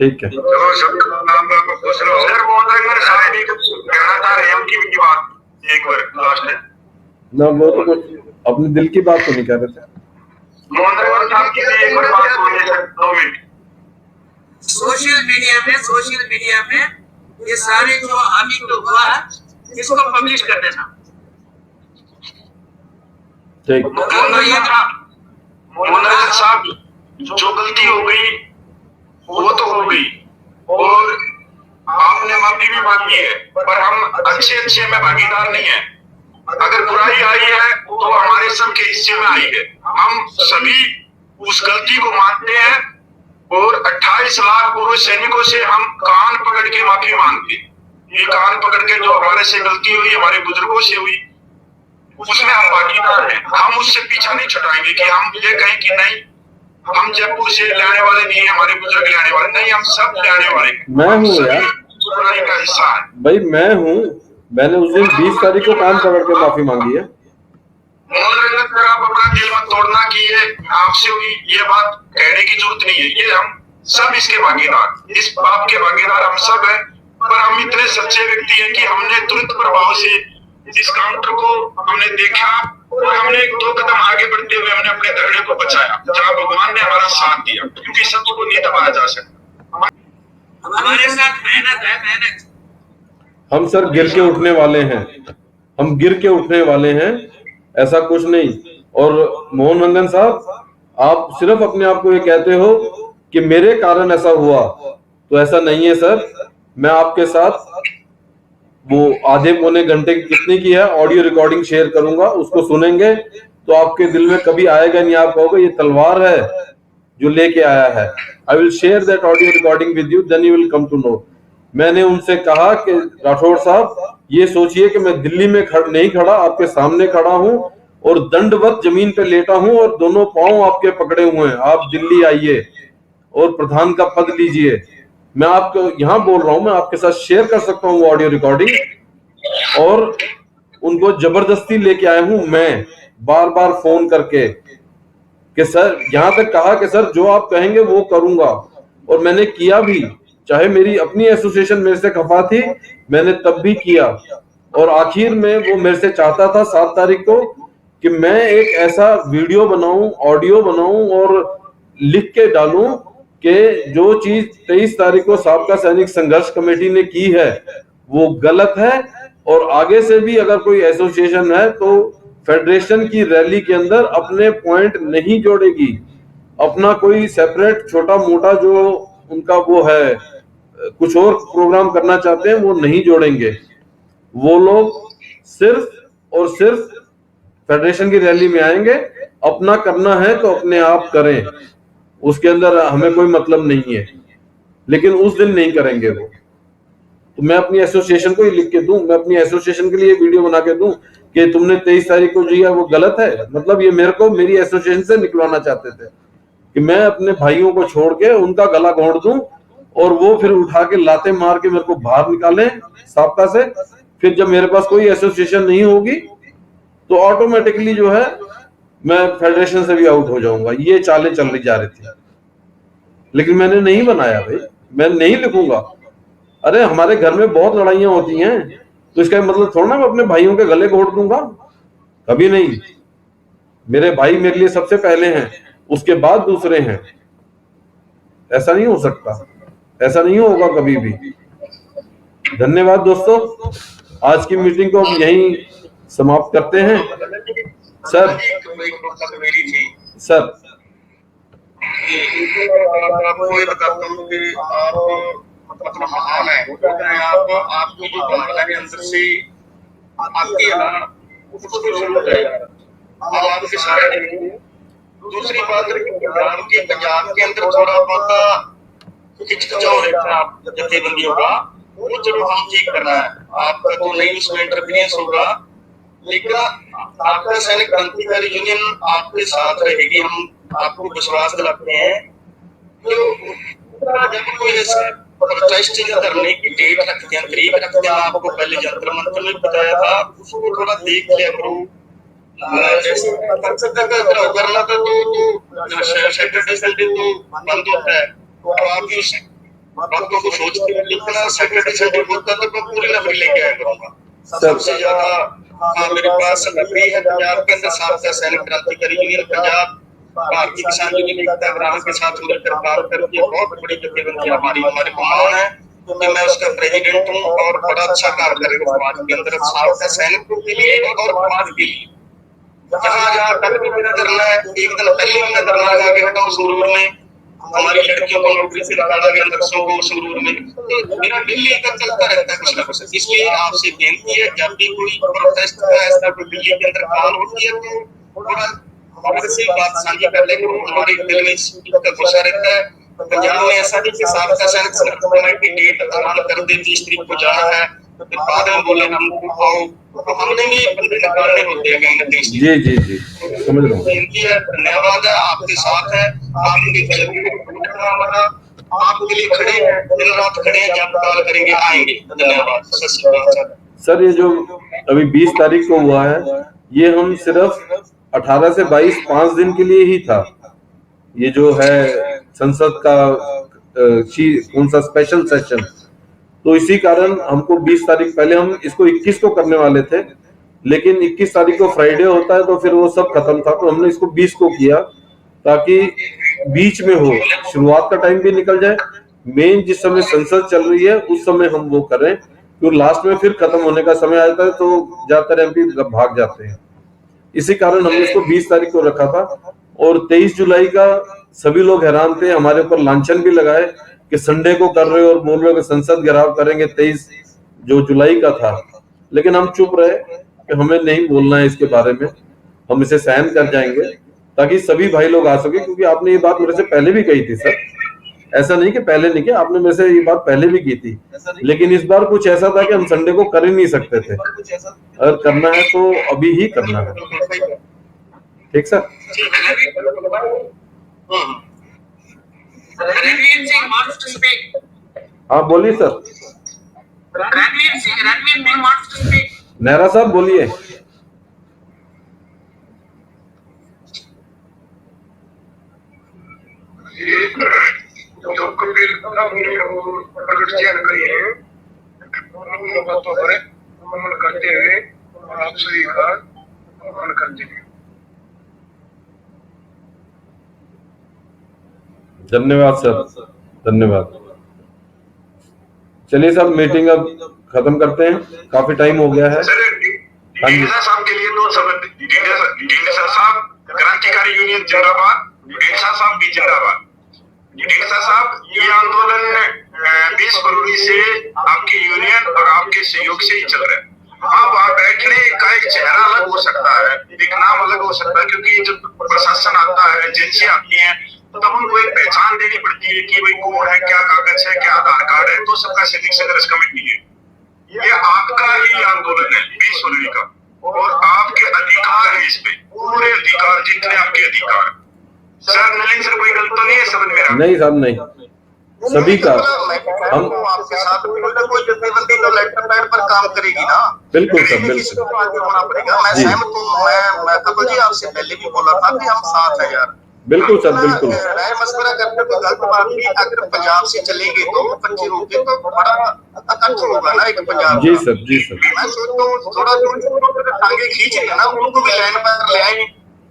S1: ठीक है।
S2: एक बार लास्ट है
S1: ना, वो तो कुछ अपने दिल की बात तो नहीं कह रहे थे।
S3: सोशल मीडिया में ये सारे जो अभी तो हुआ है इसको पब्लिश कर देना।
S1: ठीक।
S2: साहब जो गलती हो गई वो तो हो गई, और आपने माफी भी मांगी है, पर हम अच्छे में भागीदार नहीं है। अगर बुराई आई है तो हमारे सबके हिस्से में आई है। हम सभी उस गलती को मानते हैं और 28 लाख पूर्व सैनिकों से हम कान पकड़ के माफी मांगते। ये कान पकड़ के जो हमारे से गलती हुई, हमारे बुजुर्गों से हुई, उसमें हम भागीदार हैं। हम उससे पीछा नहीं छुड़ाएंगे कि हम ये कहें कि नहीं हम जयपुर से लाने वाले नहीं, हमारे बुजुर्ग लाने वाले नहीं, हम सब लाने वाले हैं।
S1: मैं हूँ यार,
S2: बुराई का हिस्सा है
S1: भाई मैं हूँ। मैंने उस दिन 20 तारीख को कान पकड़ के माफी मांगी है।
S2: आप अपना दिल मत तोड़ना कि ये आपसे हुई, ये बात कहने की जरूरत नहीं है। ये हम सब इसके भागीदार, इस पाप के भागीदार हम सब हैं। पर हम इतने सच्चे व्यक्ति हैं कि हमने तुरंत प्रभाव से इस काउंटर को हमने देखा और हमने 2 कदम आगे बढ़ते हुए हमने अपने धरने को बचाया, जहाँ भगवान ने हमारा साथ दिया, क्योंकि सत्य को नहीं दबाया जा सकता।
S3: हमारे साथ मेहनत है, मेहनत।
S1: हम सर गिर के उठने वाले हैं, हम गिर के उठने वाले हैं, ऐसा कुछ नहीं। और मोहन रंजन साहब, आप सिर्फ अपने आप को ये कहते हो कि मेरे कारण ऐसा हुआ, तो ऐसा नहीं है सर। मैं आपके साथ वो आधे पौने घंटे की कितने की है ऑडियो रिकॉर्डिंग शेयर करूंगा, उसको सुनेंगे तो आपके दिल में कभी आएगा नहीं, आप कहोगे ये तलवार है जो लेके आया है। I will share that audio recording with you, then you will come to know. मैंने उनसे कहा कि राठौड़ साहब, ये सोचिए कि मैं दिल्ली में नहीं खड़ा, आपके सामने खड़ा हूं और दंडवत जमीन पे लेटा हूं और दोनों पांव आपके पकड़े हुए हैं। आप दिल्ली आइए और प्रधान का पद लीजिए। मैं आपको यहां बोल रहा हूं, मैं आपके साथ शेयर कर सकता हूं ऑडियो रिकॉर्डिंग, और उनको जबरदस्ती लेके आया हूं मैं, बार बार फोन करके कि सर, यहां तक कहा कि सर जो आप कहेंगे वो करूंगा, और मैंने किया भी। चाहे मेरी अपनी एसोसिएशन मेरे से खफा थी, मैंने तब भी किया। और आखिर में वो मेरे से चाहता था 7 तारीख को कि मैं एक ऐसा वीडियो बनाऊं, ऑडियो बनाऊं और लिख के डालूं कि जो चीज 23 तारीख को साबका सैनिक संघर्ष कमेटी ने की है वो गलत है, और आगे से भी अगर कोई एसोसिएशन है तो फेडरेशन की रैली के अंदर अपने पॉइंट नहीं जोड़ेगी, अपना कोई सेपरेट छोटा मोटा जो उनका वो है कुछ और प्रोग्राम करना चाहते हैं वो नहीं जोड़ेंगे। वो लोग सिर्फ और सिर्फ फेडरेशन की रैली में आएंगे, अपना करना है तो अपने आप करें, उसके अंदर हमें कोई मतलब नहीं है, लेकिन उस दिन नहीं करेंगे वो। तो मैं अपनी एसोसिएशन को ही लिख के दूं, मैं अपनी एसोसिएशन के लिए वीडियो बना के दूं कि तुमने 23 तारीख को जो है वो गलत है, मतलब ये मेरे को मेरी एसोसिएशन से निकलवाना चाहते थे कि मैं अपने भाइयों को छोड़ के उनका गला घोंट दूं और वो फिर उठा के लाते मार के मेरे को बाहर निकालें साबका से। फिर जब मेरे पास कोई एसोसिएशन नहीं होगी तो ऑटोमेटिकली जो है मैं फेडरेशन से भी आउट हो जाऊंगा। ये चालें चल रही जा रही थी, लेकिन मैंने नहीं बनाया भाई, मैं नहीं लिखूंगा। अरे हमारे घर में बहुत लड़ाइयां होती हैं, तो इसका मतलब थोड़ा ना मैं अपने भाइयों के गले घोट दूंगा, कभी नहीं। मेरे भाई मेरे लिए सबसे पहले हैं, उसके बाद दूसरे हैं। ऐसा नहीं हो सकता, ऐसा नहीं होगा कभी भी। धन्यवाद दोस्तों, आज की मीटिंग को हम यहीं समाप्त करते हैं। सर सर
S5: आपको ये बताता हूँ कि आप मतलब महान है, आप आपको जो महिला के अंदर से आती है ना उसको जरूर जाएगा, हम आपके साथ हैं। दूसरी बात पंजाब के अंदर थोड़ा बहुत हिचकिचाव रहता है आप जथेबंदियों का, वो चलो हम ठीक करना है, आपका तो नहीं उसमें इंटरफेरेंस होगा, लेकिन आपका सैनिक क्रांतिकारी यूनियन आपके साथ रहेगी, हम आपको विश्वास दिलाते हैं। तो जब कोई प्रोटेस्ट करने की डेट रखते हैं, तारीख रखते हैं, आपको पहले जंतर मंतर में बताया था, उसको थोड़ा देख लिया करो। जैसे करना था तो सैटरडे संडे तो बंद होता है, तो आप भी उस बातों को सोच के लिखना, सैटरडे संडे होता तो मैं पूरी नफरी लेके आया करूंगा। सबसे ज्यादा मेरे पास नफरी है पंजाब के अंदर साबका सैनिक क्रांतिकारी यूनियन पंजाब, भारतीय किसान यूनियन एकता ग्राम के साथ मिलकर काम करती है। बहुत बड़ी जथेबंदी हमारी कमान है, क्योंकि मैं उसका प्रेसिडेंट हूँ और बड़ा अच्छा काम करेगा समाज के अंदर, साबका सैनिकों के लिए और समाज के लिए। जहाँ जहाँ कल भी मेरा धरना है, एक दिन पहले मैं धरना लगा के हटा हूँ सूरज में, हमारी लड़कियों को नौकरी से निकाला गया नक्सलों को संगरूर में। तो मेरा डेली का चलता रहता है कुछ ना कुछ। इसलिए आपसे बेनती है, जब भी कोई प्रोटेस्ट का ऐसा कोई दिल्ली के अंदर काम होती है तो थोड़ा हमारे से बात साझी कर लें। हमारे दिल में इस चीज का गुस्सा रहता है। पंजाब में ऐसा नहीं कि साबका सैनिक की डेट ऐलान कर दे 30 तारीख को जाना है, तो फिर बाद में बोले हम आओ, तो हमने भी बंदे निकालने होते हैं कहीं ना कहीं।
S1: जी जी जी समझ रहा हूँ।
S5: बेनती है, धन्यवाद है, आपके साथ है, आपके आपके लिए खड़े हैं, दिन रात खड़े हैं, जब कॉल करेंगे आएंगे। धन्यवाद। सत श्री अकाल
S1: सर। ये जो अभी 20 तारीख को हुआ है, ये हम सिर्फ 18 से 22 5 दिन के लिए ही था। ये जो है संसद का कौन सा स्पेशल सेशन, तो इसी कारण हमको 20 तारीख, पहले हम इसको 21 को करने वाले थे, लेकिन 21 तारीख को फ्राइडे होता है तो फिर वो सब खत्म था, तो हमने इसको 20 को किया ताकि बीच में हो, शुरुआत का टाइम भी निकल जाए, मेन जिस समय संसद चल रही है उस समय हम वो करें, क्योंकि लास्ट में फिर खत्म होने का समय आ जाता है तो ज्यादातर एमपी भाग जाते हैं। इसी कारण हमने इसको 20 तारीख को रखा था। और 23 जुलाई का सभी लोग हैरान थे, हमारे ऊपर लांछन भी लगाए कि संडे को कर रहे हो और बोल रहे हो कि संसद घेराव करेंगे 23 जो जुलाई का था, लेकिन हम चुप रहे कि हमें नहीं बोलना है इसके बारे में, हम इसे सहन कर जाएंगे ताकि सभी भाई लोग आ सके। क्योंकि आपने ये बात मेरे से पहले भी कही थी सर, ऐसा नहीं कि पहले नहीं किया, आपने मेरे से ये बात पहले भी की थी, लेकिन इस बार कुछ ऐसा था कि हम संडे को कर ही नहीं सकते थे। अगर करना है तो अभी ही करना है। ठीक sir.
S3: Ranveer Singh wants to speak.
S1: हाँ बोलिए sir.
S3: Ranveer Singh wants to speak.
S1: Nehra साहब बोलिए।
S4: जो कबीर हमने और प्रगट करी है, उन बातों पर अमल करते हुए और आप सभी का अमल करते हुए।
S1: धन्यवाद सर, धन्यवाद। चलिए साहब, मीटिंग अब खत्म करते हैं, काफी टाइम हो गया है।
S2: डेढ़सा साहब के लिए तो सब डेढ़सा साहब क्रांतिकारी यूनियन जिंदाबाद, डेढ़सा साहब भी जिंदाबाद। डेढ़सा साहब, ये आंदोलन 20 फरवरी से आपकी यूनियन और आपके सहयोग से ही चल रहा है। हाँ, वहाँ बैठने का एक चेहरा अलग हो सकता है, एक नाम अलग हो सकता है, क्योंकि जब प्रशासन आता है, एजेंसी आती है, तब उनको एक पहचान देनी पड़ती है कि भाई कौन है, क्या कागज है, क्या आधार कार्ड है, तो सबका सिग्नेचर दर्ज कमेटी है। ये आपका ही आंदोलन है 20 फरवरी का, और आपके अधिकार है इस पे, पूरे अधिकार, जितने आपके अधिकार। सर नलिन सर, कोई गलत तो नहीं है समझ में?
S1: नहीं साहब, नहीं, सभी का हम
S5: आपके साथ कोई जथेबंदी तो लेटर पैड पर काम करेगी ना।
S1: बिल्कुल सर, बिल्कुल
S5: आगे होना पड़ेगा। मैं सहमत हूँ। मैं कपिल जी आपसे पहले भी बोला था कि हम साथ हैं यार।
S1: बिल्कुल सर, बिल्कुल।
S5: राय मशवरा करके तो गलत बात नहीं। अगर पंजाब से चलेंगे तो पंची रोके तो बड़ा अकच्छ होगा ना एक पंजाब।
S1: जी सर, जी सर।
S5: मैं सोचता हूँ थोड़ा जो टांगे खींच रहे हैं ना, उनको भी लाइन पर ले आए,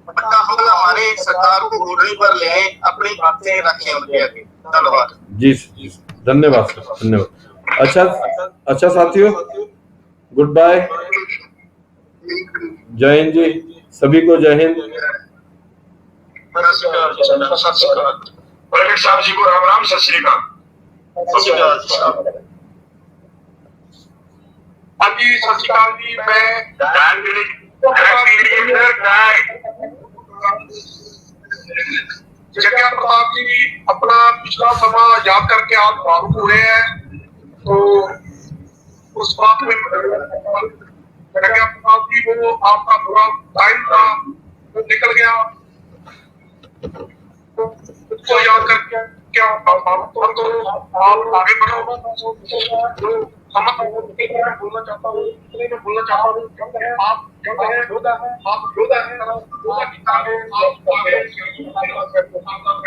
S5: पक्का हमला हमारे सरकार को घोड़े पर ले आए, अपनी बातें रखें उनके आगे। धन्यवाद
S1: जी सर, धन्यवाद सर, धन्यवाद। अच्छा साथियों, गुड बाय, जय हिंद जी, सभी को जय हिंद।
S2: प्रगट साहब जी को राम राम, सत श्री अकाल।
S6: अभी सत श्री अकाल जी, मैं जगह प्रताप जी अपना पिछला समा याद करके आप भावुक हुए हैं, तो उस बात में जगह प्रताप जी, वो आपका पूरा टाइम था वो निकल गया, उसको याद करके क्या भावुक, तो आप आगे बढ़ो। हम बोलना चाहता हूँ, आप योद्धा है, आप योद्धा है, योद्धा की तरह आप आगे